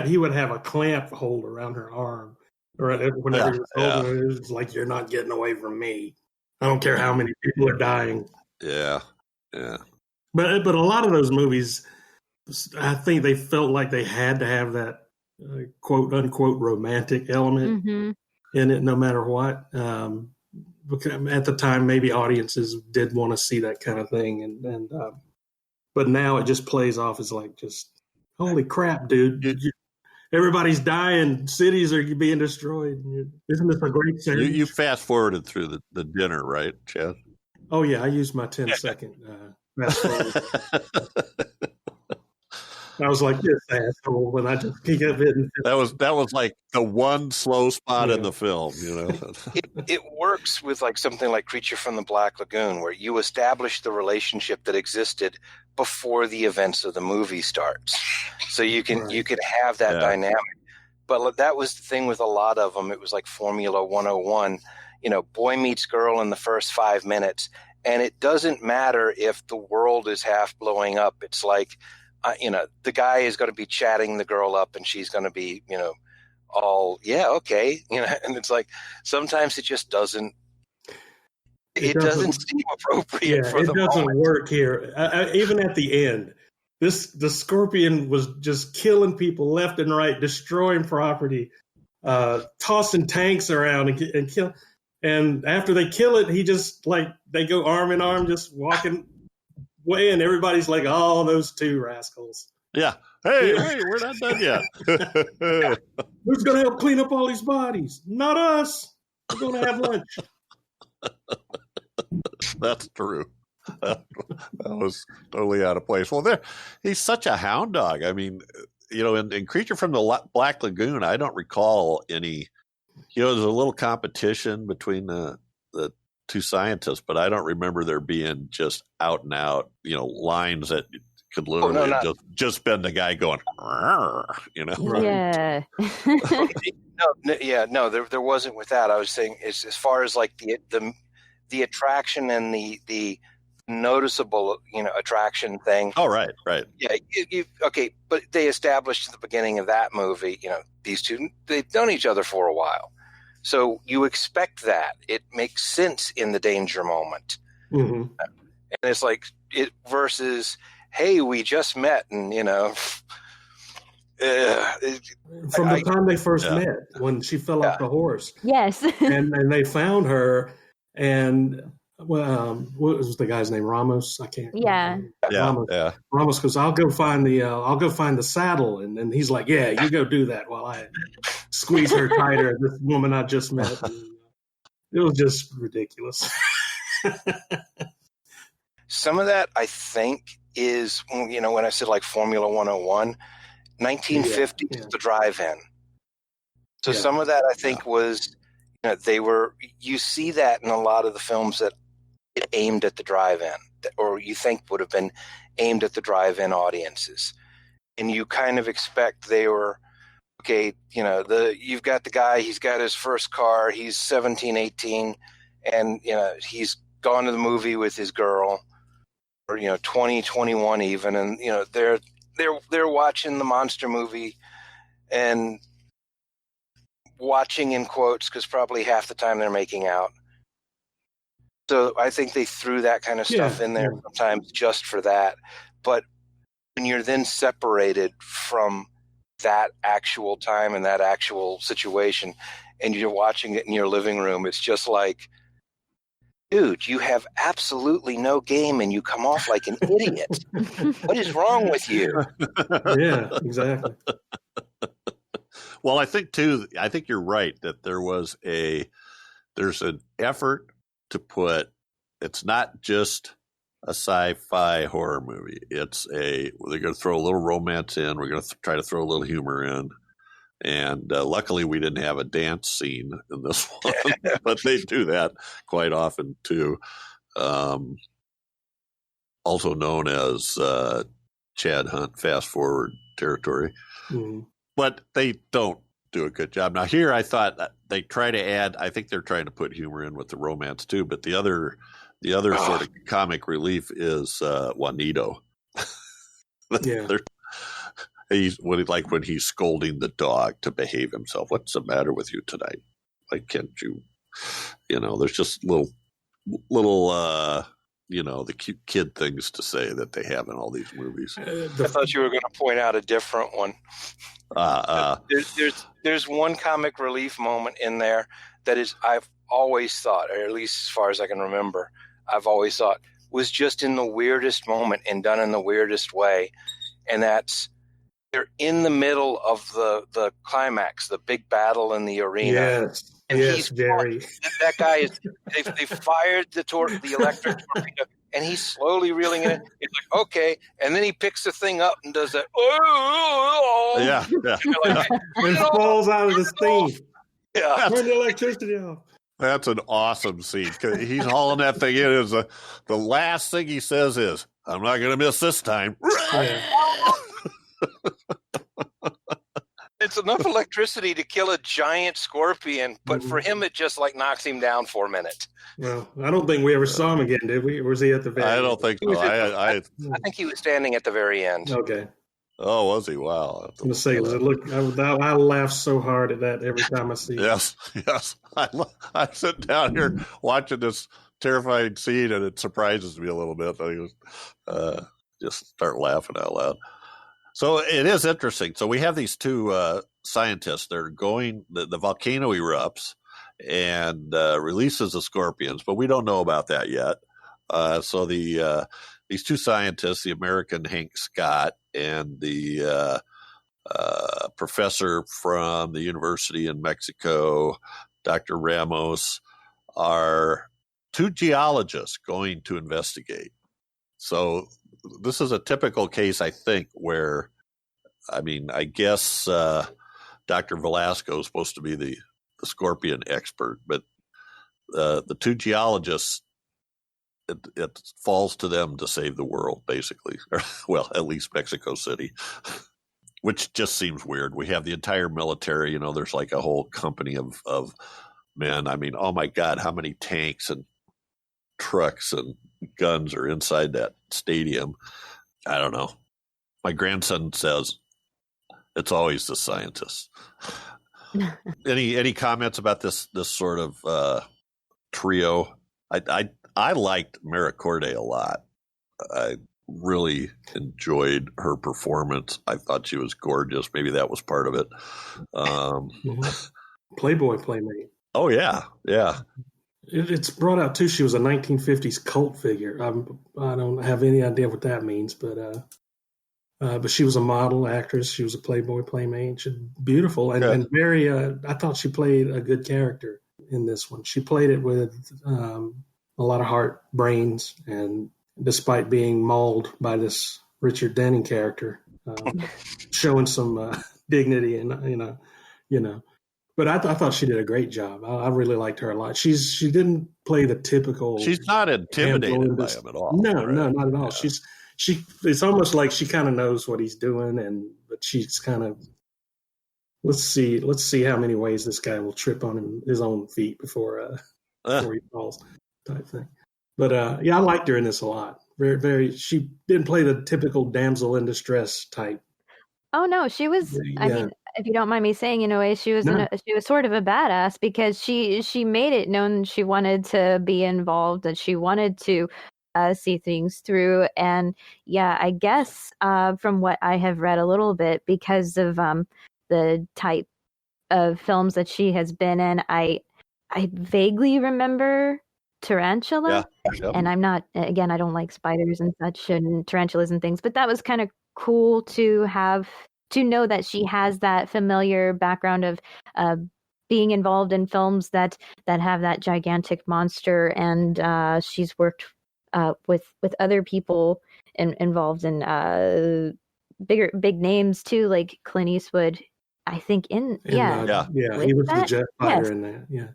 he would have a clamp hold around her arm. Right? Whenever he was holding her, it was like, you're not getting away from me. I don't care how many people are dying. Yeah. But a lot of those movies, I think they felt like they had to have that quote unquote romantic element. Mm-hmm. In it, no matter what. Because at the time, maybe audiences did want to see that kind of thing, and but now it just plays off as like, just holy crap, dude! Everybody's dying, cities are being destroyed. Isn't this a great series? You fast forwarded through the dinner, right, Chad? Oh yeah, I used my 10-second fast forward. I was like this asshole when I just kept hitting. That was like the one slow spot in the film, It works with like something like Creature from the Black Lagoon, where you establish the relationship that existed before the events of the movie starts, so you can have that dynamic. But that was the thing with a lot of them. It was like Formula 101. Boy meets girl in the first 5 minutes, and it doesn't matter if the world is half blowing up. It's like, the guy is going to be chatting the girl up and she's going to be, all, yeah, okay. And it's like, sometimes it just doesn't seem appropriate for the moment. It doesn't work here. Even at the end, the scorpion was just killing people left and right, destroying property, tossing tanks around and kill. And after they kill it, he just they go arm in arm, just walking way in. Everybody's like, "Oh, those two rascals." Yeah. Hey, we're not done yet. Who's going to help clean up all these bodies? Not us. We're going to have lunch. That's true. That was totally out of place. Well, he's such a hound dog. I mean, in Creature from the Black Lagoon, I don't recall any. There's a little competition between the two scientists, but I don't remember there being just out and out, lines that could literally just been the guy going, Yeah. There wasn't with that. I was saying as far as like the attraction and the noticeable, attraction thing. Oh, right. Yeah. Okay. But they established at the beginning of that movie, these two, they've known each other for a while. So you expect that. It makes sense in the danger moment. Mm-hmm. And it's like it versus, hey, we just met, and from the time they first met, when she fell off the horse. Yes. and they found her, and what was the guy's name? Ramos? I can't. Yeah. Ramos. Yeah. Ramos goes, I'll go find the saddle, and he's like, yeah, you go do that while I squeeze her tighter. This woman I just met. It was just ridiculous. Some of that, I think, is, when I said like Formula 101, 1950 is the drive-in. So some of that, I think, was, you see that in a lot of the films that it aimed at the drive-in, or you think would have been aimed at the drive-in audiences. And you kind of expect they were, okay, you've got the guy, he's got his first car, he's 17, 18, and, he's gone to the movie with his girl, or 20, 21 even, and they're watching the monster movie and watching in quotes because probably half the time they're making out. So I think they threw that kind of stuff in there sometimes just for that. But when you're then separated from that actual time and that actual situation, and you're watching it in your living room, it's just like, dude, you have absolutely no game and you come off like an idiot. What is wrong with you? Yeah, exactly. Well, I think you're right that there's an effort to put, it's not just a sci-fi horror movie. They're going to throw a little romance in. We're going to try to throw a little humor in. And luckily, we didn't have a dance scene in this one, but they do that quite often too. Also known as Chad Hunt fast forward territory, but they don't do a good job. Now here, I thought that they try to add. I think they're trying to put humor in with the romance too. But the other sort of comic relief is Juanito. Yeah. When he's scolding the dog to behave himself. What's the matter with you tonight? Why can't you? There's just little the cute kid things to say that they have in all these movies. I thought you were going to point out a different one. There's one comic relief moment in there that is, I've always thought, or at least as far as I can remember, I've always thought was just in the weirdest moment and done in the weirdest way, and that's, they're in the middle of the climax, the big battle in the arena. Yes, and yes, Jerry. That guy is. They fired the electric torpedo, and he's slowly reeling it. He's like, okay, and then he picks the thing up and does that. Yeah. And falls out of the steam. Yeah, turn the electricity off. That's an awesome scene. He's hauling that thing in. The last thing he says is, "I'm not going to miss this time." Yeah. It's enough electricity to kill a giant scorpion, but for him, it just like knocks him down for a minute. Well, I don't think we ever saw him again, did we? Or was he at the very I end? don't think so. I think he was standing at the very end. Okay. Oh, was he? Wow. I'm going to say, I laugh so hard at that every time I see it. Yes. I sit down here watching this terrifying scene, and it surprises me a little bit. I just start laughing out loud. So it is interesting. So we have these two scientists. They're going, the volcano erupts and releases the scorpions, but we don't know about that yet. So the these two scientists, the American Hank Scott and the professor from the university in Mexico, Dr. Ramos, are two geologists going to investigate. So this is a typical case, I think, where, I guess Dr. Velasco is supposed to be the scorpion expert, but the two geologists, it falls to them to save the world, basically. Well, at least Mexico City, which just seems weird. We have the entire military, there's like a whole company of men. Oh my God, how many tanks and trucks and guns are inside that stadium? I don't know. My grandson says it's always the scientists. Any comments about this sort of trio? I liked Mara Corday a lot. I really enjoyed her performance. I thought she was gorgeous. Maybe that was part of it. Playboy playmate. Oh yeah. It's brought out too. She was a 1950s cult figure. I don't have any idea what that means, but she was a model actress. She was a Playboy playmate. She's beautiful and very. I thought she played a good character in this one. She played it with a lot of heart, brains, and despite being mauled by this Richard Denning character, showing some dignity and But I thought she did a great job. I really liked her a lot. She didn't play the typical. She's not intimidated by him at all. No, not at all. Yeah. It's almost like she kind of knows what he's doing, but she's kind of let's see how many ways this guy will trip on his own feet before he falls, type thing. But I liked her in this a lot. Very, very. She didn't play the typical damsel in distress type. Oh no, she was. Yeah. If you don't mind me saying, in a way, she was she was sort of a badass because she made it known she wanted to be involved and she wanted to see things through. And yeah, I guess from what I have read a little bit, because of the type of films that she has been in, I vaguely remember Tarantula. Yeah. And I'm not, again, I don't like spiders and such and tarantulas and things, but that was kind of cool to know that she has that familiar background of being involved in films that have that gigantic monster, and she's worked with other people involved in big names too, like Clint Eastwood. I think he was the jet fighter in that. Yeah,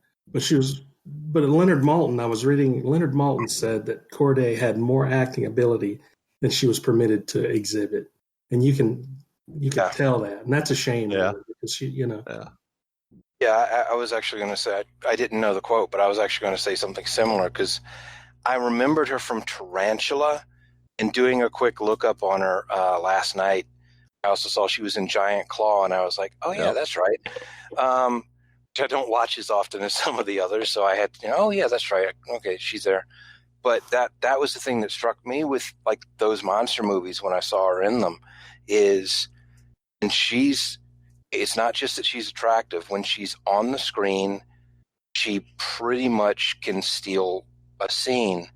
but Leonard Maltin. I was reading. Leonard Maltin said that Corday had more acting ability than she was permitted to exhibit, and you can tell that, and that's a shame. Yeah, because she, Yeah, I was actually going to say I didn't know the quote, but I was actually going to say something similar because I remembered her from Tarantula, and doing a quick look up on her last night, I also saw she was in Giant Claw, and I was like, oh yeah, that's right. I don't watch as often as some of the others, so I had, oh yeah, that's right. Okay, she's there. But that was the thing that struck me with like those monster movies when I saw her in them is. And it's not just that she's attractive. When she's on the screen, she pretty much can steal a scene.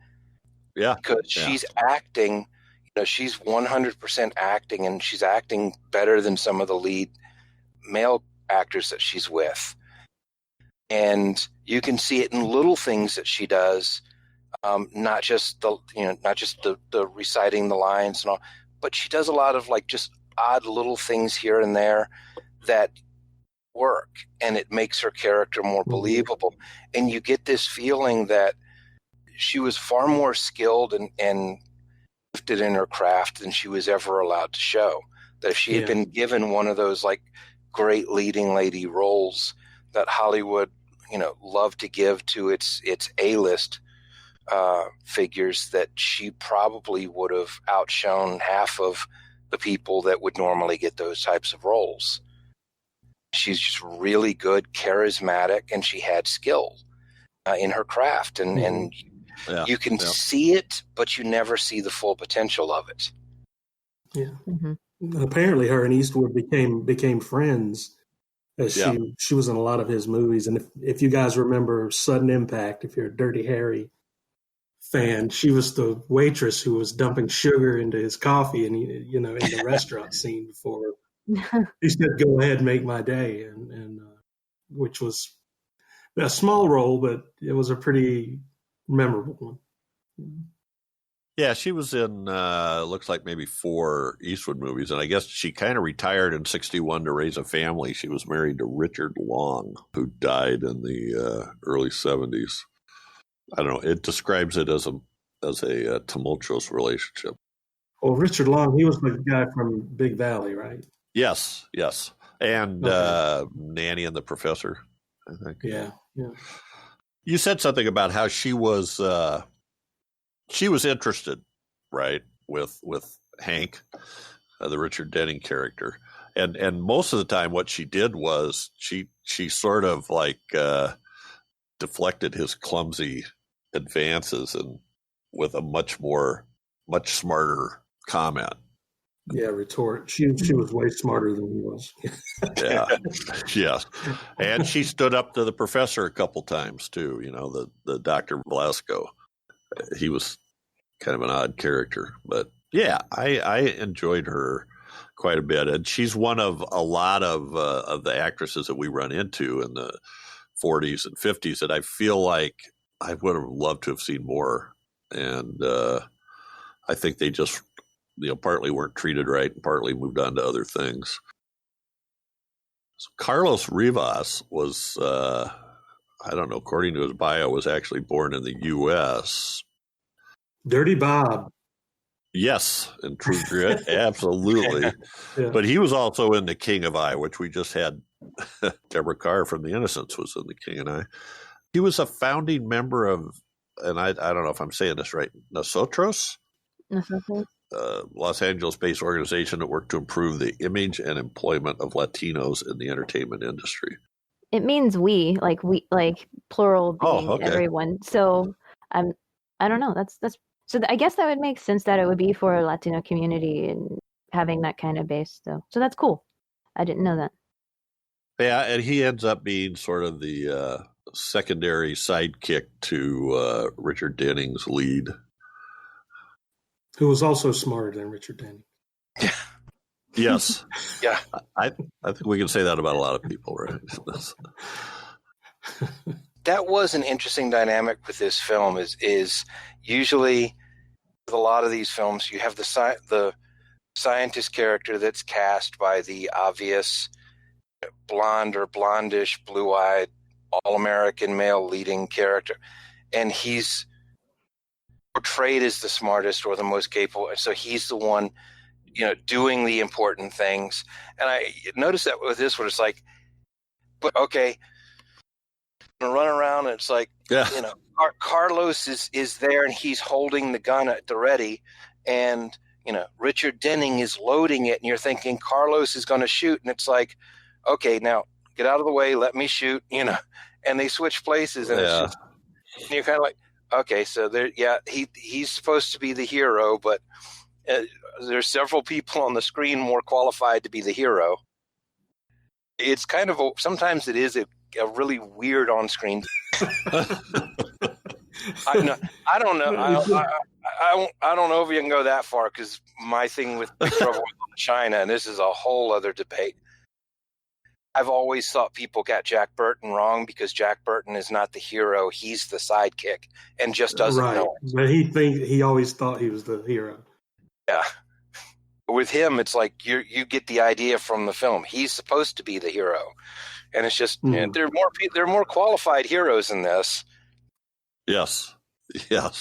Yeah. Because she's acting, she's 100% acting, and she's acting better than some of the lead male actors that she's with. And you can see it in little things that she does, not just the reciting the lines and all, but she does a lot of like just odd little things here and there that work, and it makes her character more believable. And you get this feeling that she was far more skilled and gifted in her craft than she was ever allowed to show. That if she had been given one of those like great leading lady roles that Hollywood, loved to give to its A-list figures, that she probably would have outshone half of the people that would normally get those types of roles. She's just really good, charismatic, and she had skill in her craft, and you can see it, but you never see the full potential of it. Yeah. Mm-hmm. Apparently, her and Eastwood became friends, as she was in a lot of his movies. And if you guys remember Sudden Impact, if you're a Dirty Harry fan. She was the waitress who was dumping sugar into his coffee, and in the restaurant scene before he said, "Go ahead, make my day," and which was a small role, but it was a pretty memorable one. Yeah, she was in, looks like maybe 4 Eastwood movies, and I guess she kind of retired in 1961 to raise a family. She was married to Richard Long, who died in the early 1970s. I don't know. It describes it as a tumultuous relationship. Well, Richard Long, he was the guy from Big Valley, right? Yes. And Okay. Nanny and the Professor, I think. Yeah. You said something about how she was interested, right, with Hank, the Richard Denning character, and most of the time, what she did was she sort of like deflected his clumsy advances and with a much smarter comment. Yeah, retort. She was way smarter than he was. Yeah, yes, and she stood up to the professor a couple times too. The Dr. Velasco. He was kind of an odd character, but yeah, I enjoyed her quite a bit, and she's one of a lot of the actresses that we run into in the 40s and 50s that I feel like I would have loved to have seen more, and I think they just partly weren't treated right and partly moved on to other things. So Carlos Rivas was, I don't know, according to his bio, was actually born in the U.S. Dirty Bob. Yes, in True Grit, absolutely. Yeah. But he was also in The King of I, which we just had. Deborah Carr from The Innocents was in The King and I. He was a founding member of, and I don't know if I'm saying this right, Nosotros? Los Angeles-based organization that worked to improve the image and employment of Latinos in the entertainment industry. It means we, like plural being everyone. So I don't know. That's so I guess that would make sense that it would be for a Latino community and having that kind of base, though. So that's cool. I didn't know that. Yeah, and he ends up being sort of the secondary sidekick to Richard Denning's lead. Who was also smarter than Richard Denning. Yes. Yeah. I think we can say that about a lot of people, right? That was an interesting dynamic with this film is usually with a lot of these films, you have the scientist character that's cast by the obvious blonde or blondish, blue-eyed, all-American male leading character. And he's portrayed as the smartest or the most capable. And so he's the one, doing the important things. And I noticed that with this one, it's like, but okay, run around and it's like, Carlos is there and he's holding the gun at the ready, and Richard Denning is loading it, and you're thinking Carlos is going to shoot, and it's like, okay, now get out of the way, let me shoot, and they switch places, and it's just, and you're kind of like, okay, so there, he's supposed to be the hero, but there's several people on the screen more qualified to be the hero. It's kind of sometimes it is a really weird on-screen. I don't know. I don't know if you can go that far, because my thing with Big Trouble in China, and this is a whole other debate. I've always thought people got Jack Burton wrong, because Jack Burton is not the hero; he's the sidekick, and just doesn't know it. But he always thought he was the hero. Yeah. With him, it's like you get the idea from the film. He's supposed to be the hero, and it's just there are more qualified heroes in this. Yes. I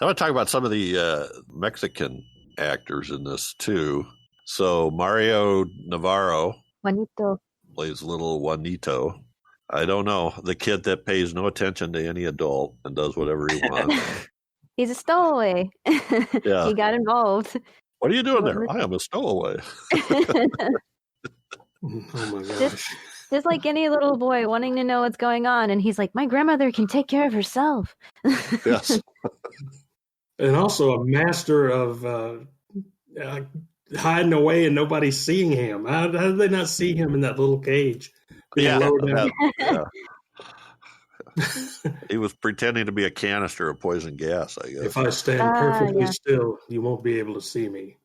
want to talk about some of the Mexican actors in this too. So Mario Navarro Juanito plays little Juanito. I don't know, the kid that pays no attention to any adult and does whatever he wants. He's a stowaway. Yeah. He got involved. What are you doing there? I am a stowaway. Oh my gosh. Just like any little boy wanting to know what's going on, and he's like, my grandmother can take care of herself. Yes. And also a master of hiding away and nobody seeing him. How did they not see him in that little cage? Yeah. He was pretending to be a canister of poison gas, I guess. If I stand perfectly yeah. still, you won't be able to see me.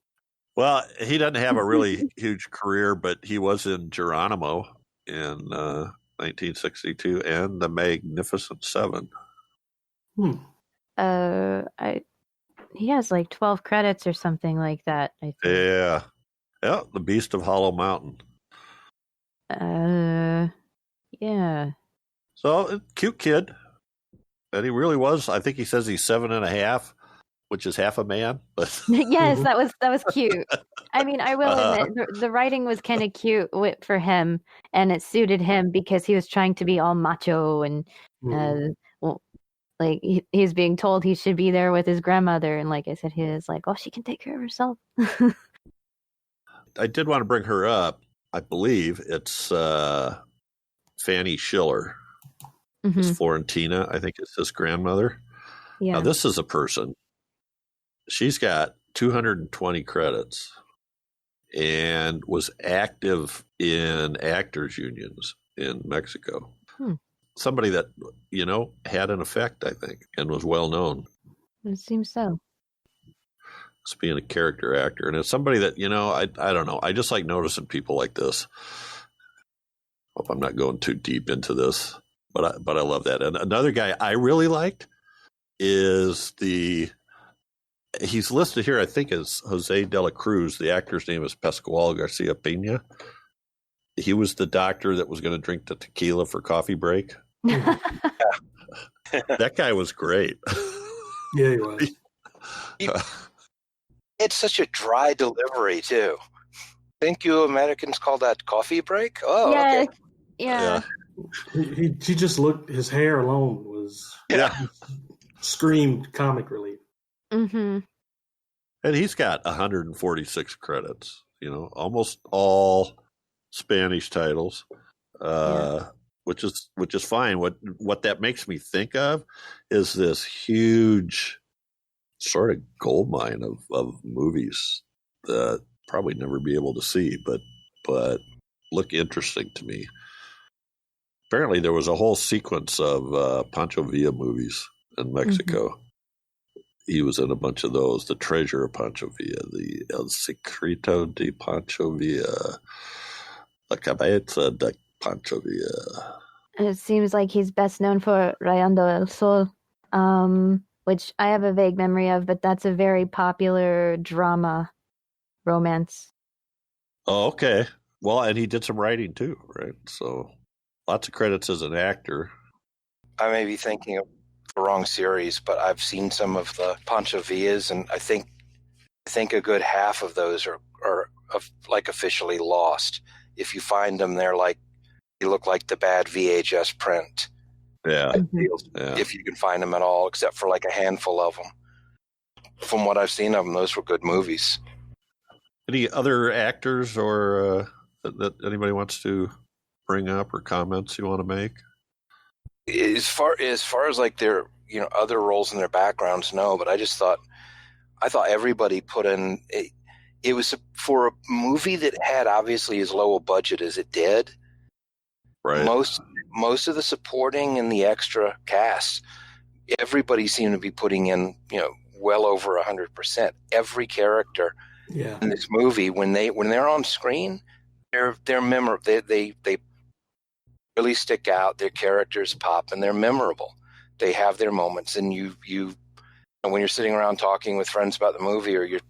Well, he doesn't have a really huge career, but he was in Geronimo in 1962 and The Magnificent Seven. He has like 12 credits or something like that, I think. Yeah. Yeah, The Beast of Hollow Mountain. Yeah. So, cute kid. And he really was. I think he says he's 7.5, which is half a man. But Yes, that was cute. I mean, I will admit the writing was kind of cute for him, and it suited him because he was trying to be all macho and like he's being told he should be there with his grandmother, and like I said, he is like, oh, she can take care of herself. I did want to bring her up. I believe it's Fanny Schiller. It's Florentina, I think it's his grandmother. Yeah. Now, this is a person. She's got 220 credits and was active in actors' unions in Mexico. Somebody that, had an effect, I think, and was well known. It seems so. As being a character actor. And it's somebody that, I don't know. I just like noticing people like this. Hope I'm not going too deep into this, but I love that. And another guy I really liked is he's listed here, I think, as Jose de la Cruz. The actor's name is Pascual Garcia Peña. He was the doctor that was going to drink the tequila for coffee break. That guy was great. Yeah, he was. It's such a dry delivery, too. Think you Americans call that coffee break? Oh, yeah, okay. Yeah. He just looked, his hair alone was screamed comic relief. Mm-hmm. And he's got 146 credits, almost all Spanish titles, which is fine. What that makes me think of is this huge sort of gold mine of movies that probably never be able to see, but look interesting to me. Apparently, there was a whole sequence of Pancho Villa movies in Mexico. Mm-hmm. He was in a bunch of those. The Treasure of Pancho Villa, the El Secreto de Pancho Villa, La Cabeza de Pancho Villa. It seems like he's best known for Rayando el Sol, which I have a vague memory of, but that's a very popular drama romance. Oh, okay. Well, and he did some writing too, right? So lots of credits as an actor. I may be thinking of the wrong series, but I've seen some of the Pancho Villas, and I think a good half of those are like officially lost. If you find them, they look like the bad VHS print. Yeah. If you can find them at all, except for like a handful of them. From what I've seen of them, those were good movies. Any other actors or that anybody wants to bring up or comments you want to make? As far as like their other roles in their backgrounds, no. But I thought everybody put in. It was for a movie that had obviously as low a budget as it did. Right. Most of the supporting and the extra cast, everybody seemed to be putting in well over 100%. Every character in this movie, when they're on screen, they're memorable. They really stick out. Their characters pop, and they're memorable. They have their moments, and you when you're sitting around talking with friends about the movie, or you're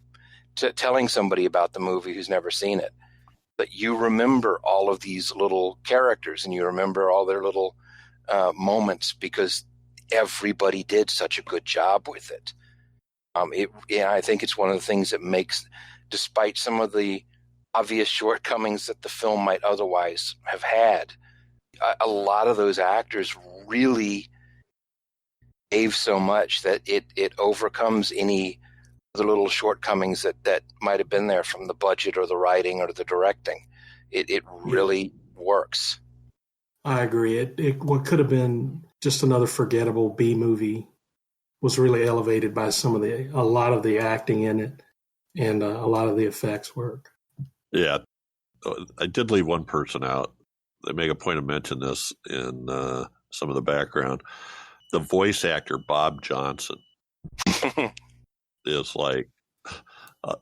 telling somebody about the movie who's never seen it, but you remember all of these little characters, and you remember all their little moments because everybody did such a good job with it. I think it's one of the things that makes, despite some of the obvious shortcomings that the film might otherwise have had, a lot of those actors really gave so much that it overcomes any of the little shortcomings that might have been there from the budget or the writing or the directing. It really works. I agree. It what could have been just another forgettable B movie was really elevated by a lot of the acting in it and a lot of the effects work. Yeah. I did leave one person out. They make a point of mentioning this in some of the background. The voice actor, Bob Johnson, is like,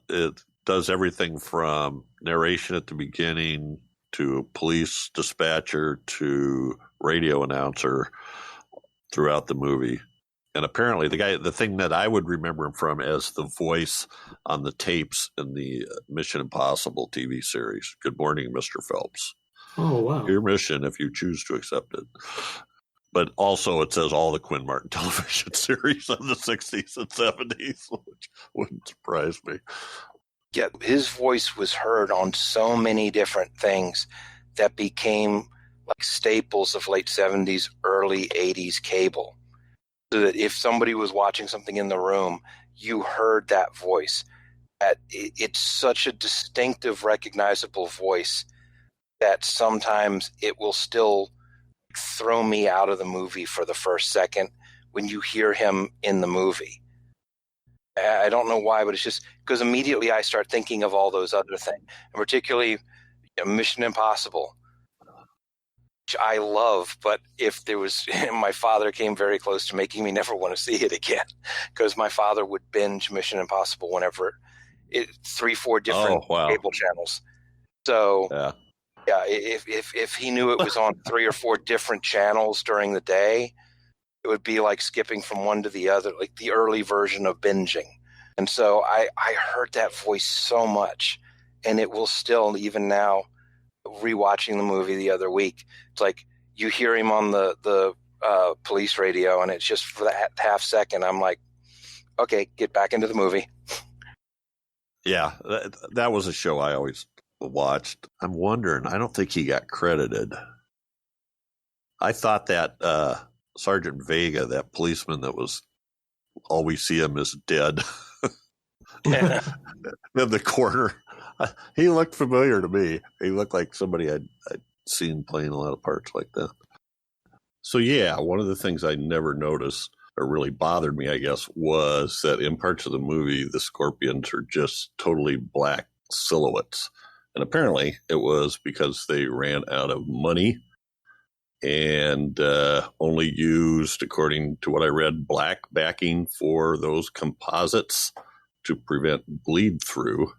it does everything from narration at the beginning to police dispatcher to radio announcer throughout the movie. And apparently the thing that I would remember him from as the voice on the tapes in the Mission Impossible TV series. Good morning, Mr. Phelps. Oh, wow. Your mission if you choose to accept it. But also it says all the Quinn Martin television series of the 60s and 70s, which wouldn't surprise me. Yeah, his voice was heard on so many different things that became like staples of late 70s, early 80s cable. So that if somebody was watching something in the room, you heard that voice. It's such a distinctive, recognizable voice that sometimes it will still throw me out of the movie for the first second when you hear him in the movie. I don't know why, but it's just because immediately I start thinking of all those other things, and particularly Mission Impossible, which I love. But if there was, my father came very close to making me never want to see it again, because my father would binge Mission Impossible whenever 3-4 different cable channels. So yeah, if he knew it was on 3 or 4 different channels during the day, it would be like skipping from one to the other, like the early version of binging. And so I heard that voice so much, and it will still, even now, rewatching the movie the other week, it's like you hear him on the police radio, and it's just for that half second, I'm like, okay, get back into the movie. Yeah, that was a show I always watched. I'm wondering, I don't think he got credited. I thought that Sergeant Vega, that policeman that was, all we see him is dead in the corner, he looked familiar to me. He looked like somebody I'd seen playing a lot of parts like that. So yeah, one of the things I never noticed or really bothered me, I guess, was that in parts of the movie, the scorpions are just totally black silhouettes. And apparently it was because they ran out of money and only used, according to what I read, black backing for those composites to prevent bleed through.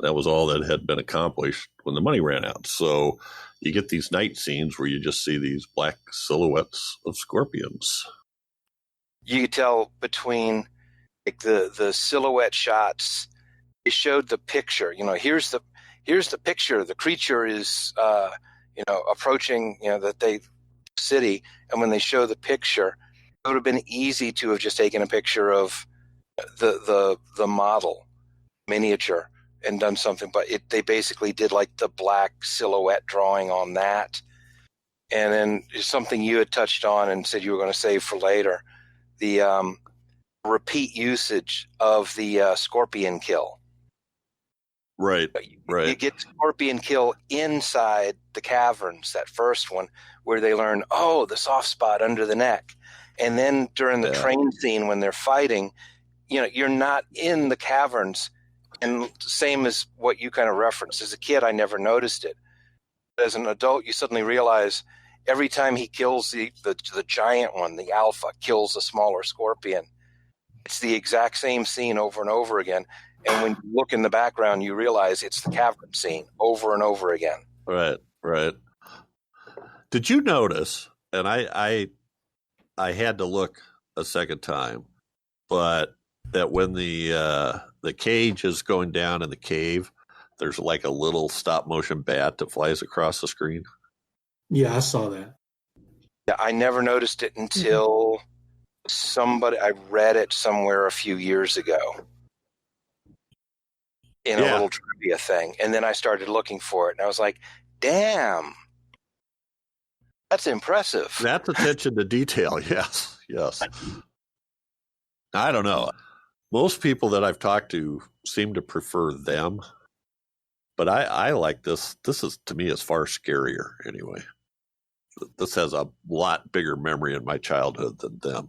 That was all that had been accomplished when the money ran out. So you get these night scenes where you just see these black silhouettes of scorpions. You could tell between like the silhouette shots. It showed the picture. Here's the picture. The creature is approaching the city, and when they show the picture, it would have been easy to have just taken a picture of the model miniature and done something, but they basically did like the black silhouette drawing on that. And then something you had touched on and said you were going to save for later, the repeat usage of the scorpion kill. Right. You get scorpion kill inside the caverns, that first one, where they learn, the soft spot under the neck. And then during the train scene when they're fighting, you're not in the caverns. And same as what you kind of referenced. As a kid, I never noticed it. As an adult, you suddenly realize every time he kills the giant one, the alpha, kills a smaller scorpion, it's the exact same scene over and over again. And when you look in the background, you realize it's the cavern scene over and over again. Right. Did you notice, and I had to look a second time, but that when the cage is going down in the cave, there's like a little stop motion bat that flies across the screen? Yeah, I saw that. Yeah, I never noticed it until I read it somewhere a few years ago in a little trivia thing. And then I started looking for it, and I was like, damn, that's impressive. That's attention to detail. Yes. I don't know. Most people that I've talked to seem to prefer them, but I like this. This is, to me, is far scarier anyway. This has a lot bigger memory in my childhood than them.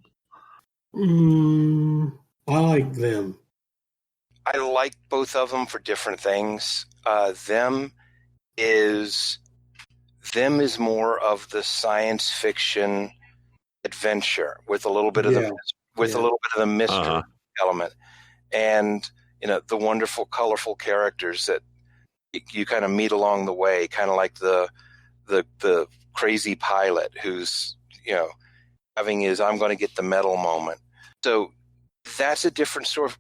I like them. I like both of them for different things. Them is more of the science fiction adventure with a little bit of the mystery element, and the wonderful, colorful characters that you kind of meet along the way, kind of like the crazy pilot who's having his "I'm going to get the medal" moment. So that's a different sort of.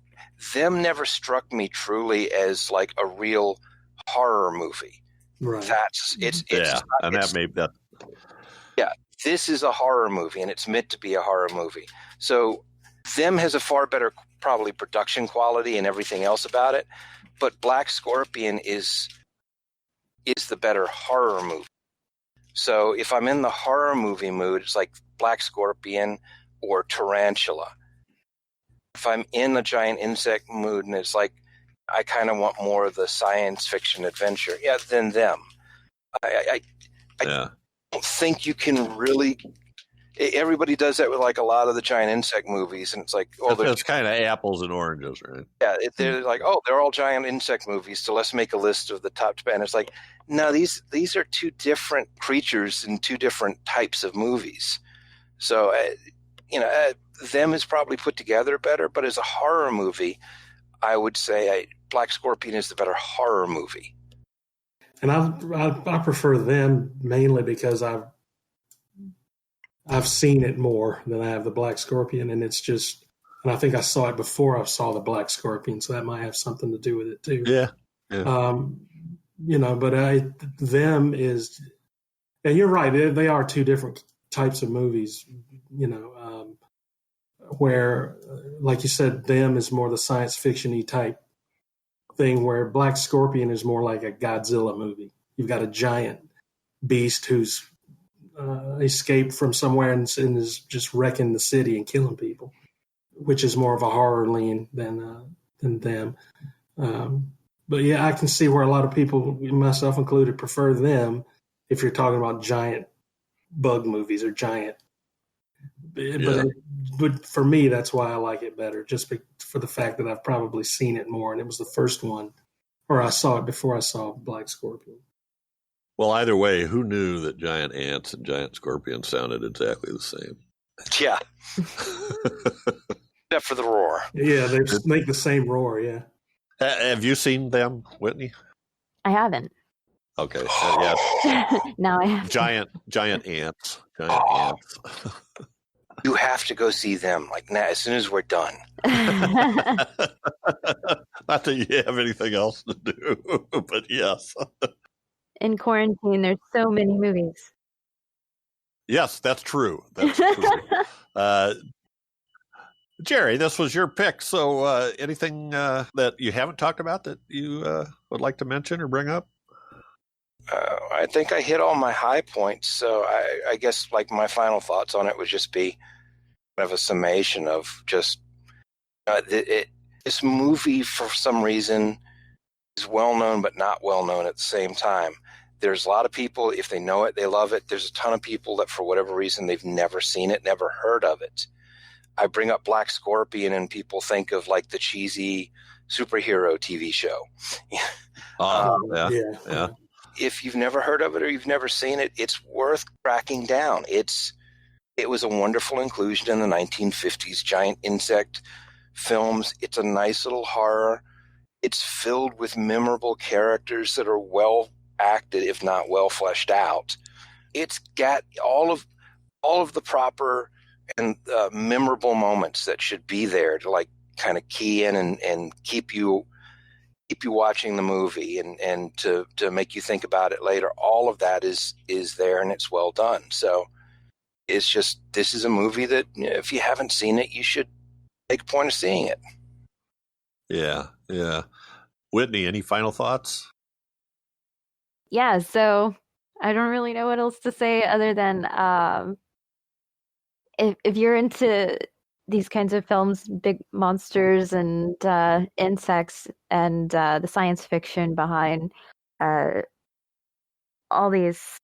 Them never struck me truly as like a real horror movie. Right. This is a horror movie, and it's meant to be a horror movie. So Them has a far better probably production quality and everything else about it, but Black Scorpion is the better horror movie. So if I'm in the horror movie mood, it's like Black Scorpion or Tarantula. If I'm in a giant insect mood and it's like I kind of want more of the science fiction adventure, then Them. I don't think you can really. Everybody does that with like a lot of the giant insect movies, and it's like, it's kind of apples and oranges, right? Yeah, they're like, they're all giant insect movies, so let's make a list of the top 10. It's like, no, these are two different creatures in two different types of movies. So, Them is probably put together better, but as a horror movie, I would say Black Scorpion is the better horror movie. And I prefer Them mainly because I've seen it more than I have the Black Scorpion, and it's just, and I think I saw it before I saw the Black Scorpion, so that might have something to do with it too. Yeah. But Them is, and you're right, they are two different types of movies, where, like you said, Them is more the science fiction-y type thing, where Black Scorpion is more like a Godzilla movie. You've got a giant beast who's escaped from somewhere and is just wrecking the city and killing people, which is more of a horror lean than Them. But yeah, I can see where a lot of people, myself included, prefer Them if you're talking about giant bug movies or giant. But for me, that's why I like it better, just for the fact that I've probably seen it more, and it was the first one, or I saw it before I saw Black Scorpion. Well, either way, who knew that giant ants and giant scorpions sounded exactly the same? Yeah. Except for the roar. Yeah, they make the same roar, yeah. Have you seen Them, Whitney? I haven't. Okay. Yeah. Now I have. Giant ants. Giant ants. You have to go see Them, like now, as soon as we're done. Not that you have anything else to do, but yes. In quarantine, there's so many movies. Yes, that's true. That's true. Jerry, this was your pick. So anything that you haven't talked about that you would like to mention or bring up? I think I hit all my high points. So I guess like my final thoughts on it would just be kind of a summation of just this movie for some reason is well known but not well known at the same time. There's a lot of people, if they know it, they love it. There's a ton of people that for whatever reason they've never seen it, never heard of it. I bring up Black Scorpion and people think of like the cheesy superhero TV show. Yeah. If you've never heard of it or you've never seen it, it's worth tracking down. It was a wonderful inclusion in the 1950s giant insect films. It's a nice little horror. It's filled with memorable characters that are well acted, if not well fleshed out. It's got all of the proper and memorable moments that should be there to like kind of key in and keep you watching the movie and to make you think about it later. All of that is there, and it's well done. So it's just, this is a movie that if you haven't seen it, you should make a point of seeing it. Yeah. Whitney, any final thoughts? Yeah, so I don't really know what else to say other than if you're into these kinds of films, big monsters and insects and the science fiction behind all these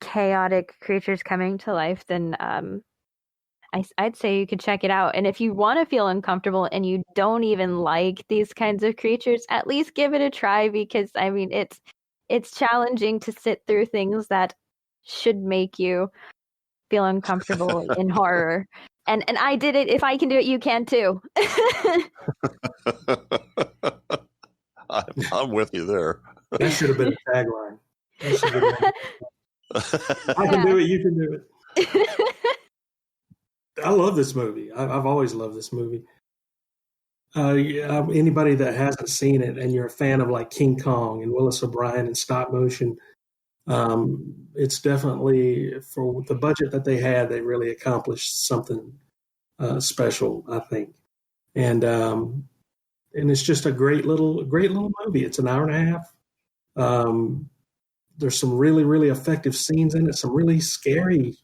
chaotic creatures coming to life, then I'd say you could check it out. And if you want to feel uncomfortable and you don't even like these kinds of creatures, at least give it a try, because I mean it's challenging to sit through things that should make you feel uncomfortable in horror. And I did it. If I can do it, you can too. I'm with you there. That should have been a tagline. I can do it. You can do it. I love this movie. I've always loved this movie. Anybody that hasn't seen it and you're a fan of like King Kong and Willis O'Brien and stop motion, it's definitely, for the budget that they had, they really accomplished something special, I think. And it's just a great little movie. It's an hour and a half. There's some really, really effective scenes in it. Some really scary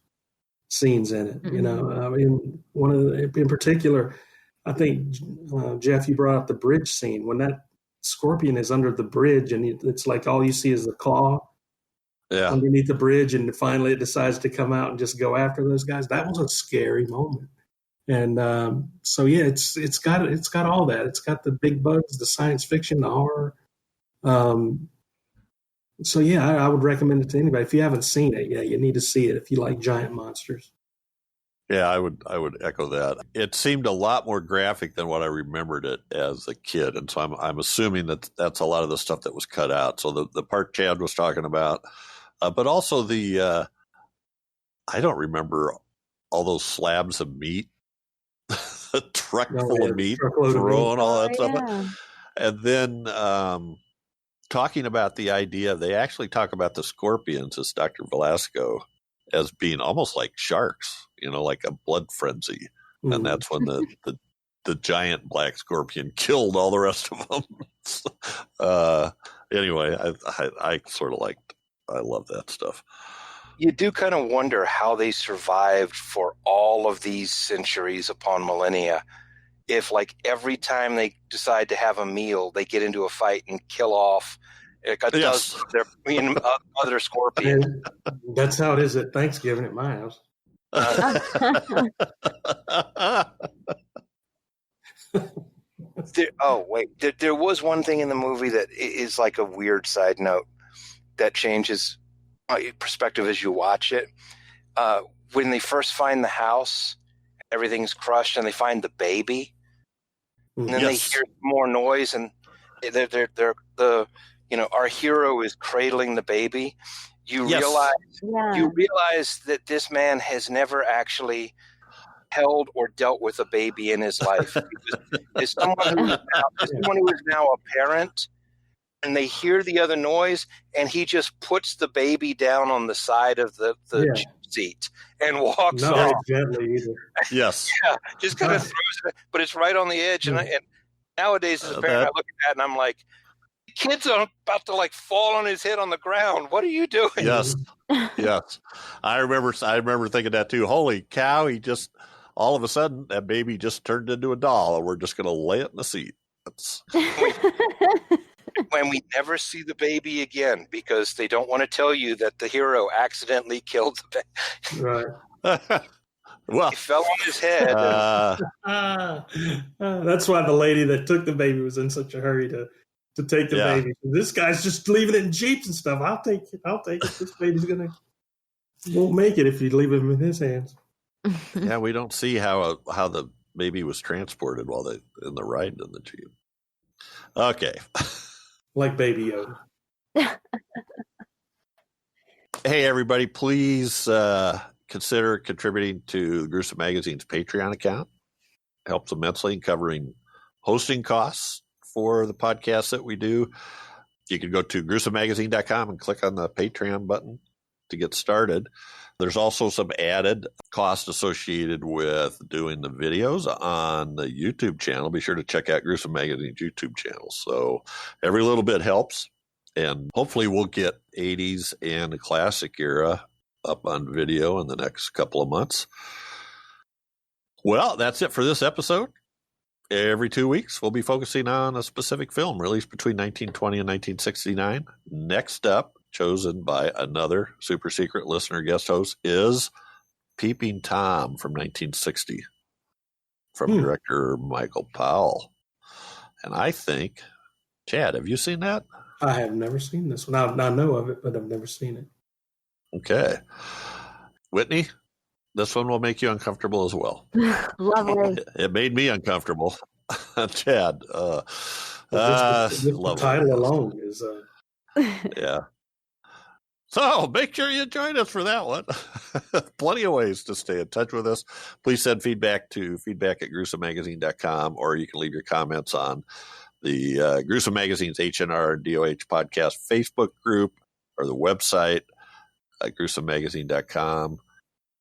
scenes in it. I mean, in particular, I think Jeff, you brought up the bridge scene when that scorpion is under the bridge and it's like all you see is the claw underneath the bridge, and finally it decides to come out and just go after those guys. That was a scary moment. And it's got all that. It's got the big bugs, the science fiction, the horror. I would recommend it to anybody. If you haven't seen it, you need to see it if you like giant monsters. Yeah, I would echo that. It seemed a lot more graphic than what I remembered it as a kid, and so I'm assuming that's a lot of the stuff that was cut out. So the part Chad was talking about, but also the I don't remember all those slabs of meat, a truck full of meat, throwing all that stuff, and then talking about the idea. They actually talk about the scorpions, as Dr. Velasco, as being almost like sharks, like a blood frenzy. Mm-hmm. And that's when the giant black scorpion killed all the rest of them. Anyway, I sort of I love that stuff. You do kind of wonder how they survived for all of these centuries upon millennia. If like every time they decide to have a meal, they get into a fight and kill off dozen of their other scorpions. And that's how it is at Thanksgiving at my house. There was one thing in the movie that is like a weird side note that changes perspective as you watch it. When they first find the house, everything's crushed, and they find the baby, and then they hear more noise, and our hero is cradling the baby. You realize that this man has never actually held or dealt with a baby in his life. As someone who is now a parent, and they hear the other noise, and he just puts the baby down on the side of the seat and walks off. Not gently either. Yes. Yeah, just kind of throws it, but it's right on the edge. And nowadays, as a parent, I look at that and I'm like, the kid's about to fall on his head on the ground. What are you doing? Yes. Yes. I remember thinking that too. Holy cow, he just, all of a sudden, that baby just turned into a doll, and we're just going to lay it in the seat. When we never see the baby again, because they don't want to tell you that the hero accidentally killed the baby. Right. Well, he fell on his head. That's why the lady that took the baby was in such a hurry to take the baby. This guy's just leaving it in jeeps and stuff. I'll take it. This baby's won't make it if you leave him in his hands. Yeah, we don't see how the baby was transported while in the ride in the jeep. Okay. Like Baby Yoda. Hey, everybody, please consider contributing to Gruesome Magazine's Patreon account. Helps immensely in covering hosting costs for the podcast that we do. You can go to gruesomemagazine.com and click on the Patreon button to get started. There's also some added cost associated with doing the videos on the YouTube channel. Be sure to check out Gruesome Magazine's YouTube channel. So every little bit helps. And hopefully we'll get 80s and classic era up on video in the next couple of months. Well, that's it for this episode. Every 2 weeks, we'll be focusing on a specific film released between 1920 and 1969. Next up, chosen by another super secret listener guest host, is Peeping Tom from 1960 from director Michael Powell. And I think, Chad, have you seen that? I have never seen this one. I know of it, but I've never seen it. Okay. Whitney, This one will make you uncomfortable as well. Lovely. It made me uncomfortable. Chad. Just the title alone is. Yeah. So make sure you join us for that one. Plenty of ways to stay in touch with us. Please send feedback to feedback@gruesomemagazine.com, or you can leave your comments on the Gruesome Magazine's H&R and DOH podcast Facebook group or the website at gruesomemagazine.com.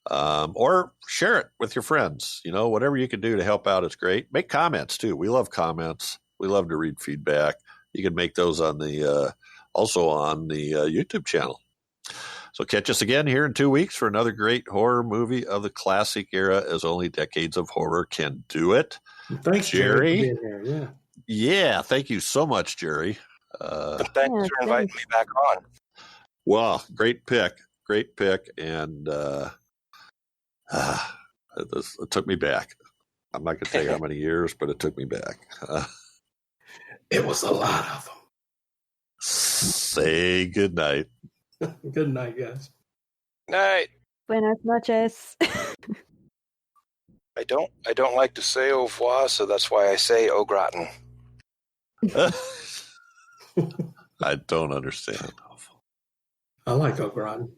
Or share it with your friends. Whatever you can do to help out is great. Make comments too. We love comments. We love to read feedback. You can make those on the also on the YouTube channel. So catch us again here in 2 weeks for another great horror movie of the classic era, as only decades of horror can do it. Thanks, Jerry. For being here. Yeah. Thank you so much, Jerry. Thanks for inviting me back on. Well, great pick, and it took me back. I'm not going to tell you how many years, but it took me back. It was a lot of them. Say good night. Good night, guys. Night. Buenas noches. I don't like to say au revoir, so that's why I say au gratin. I don't understand. I like au gratin.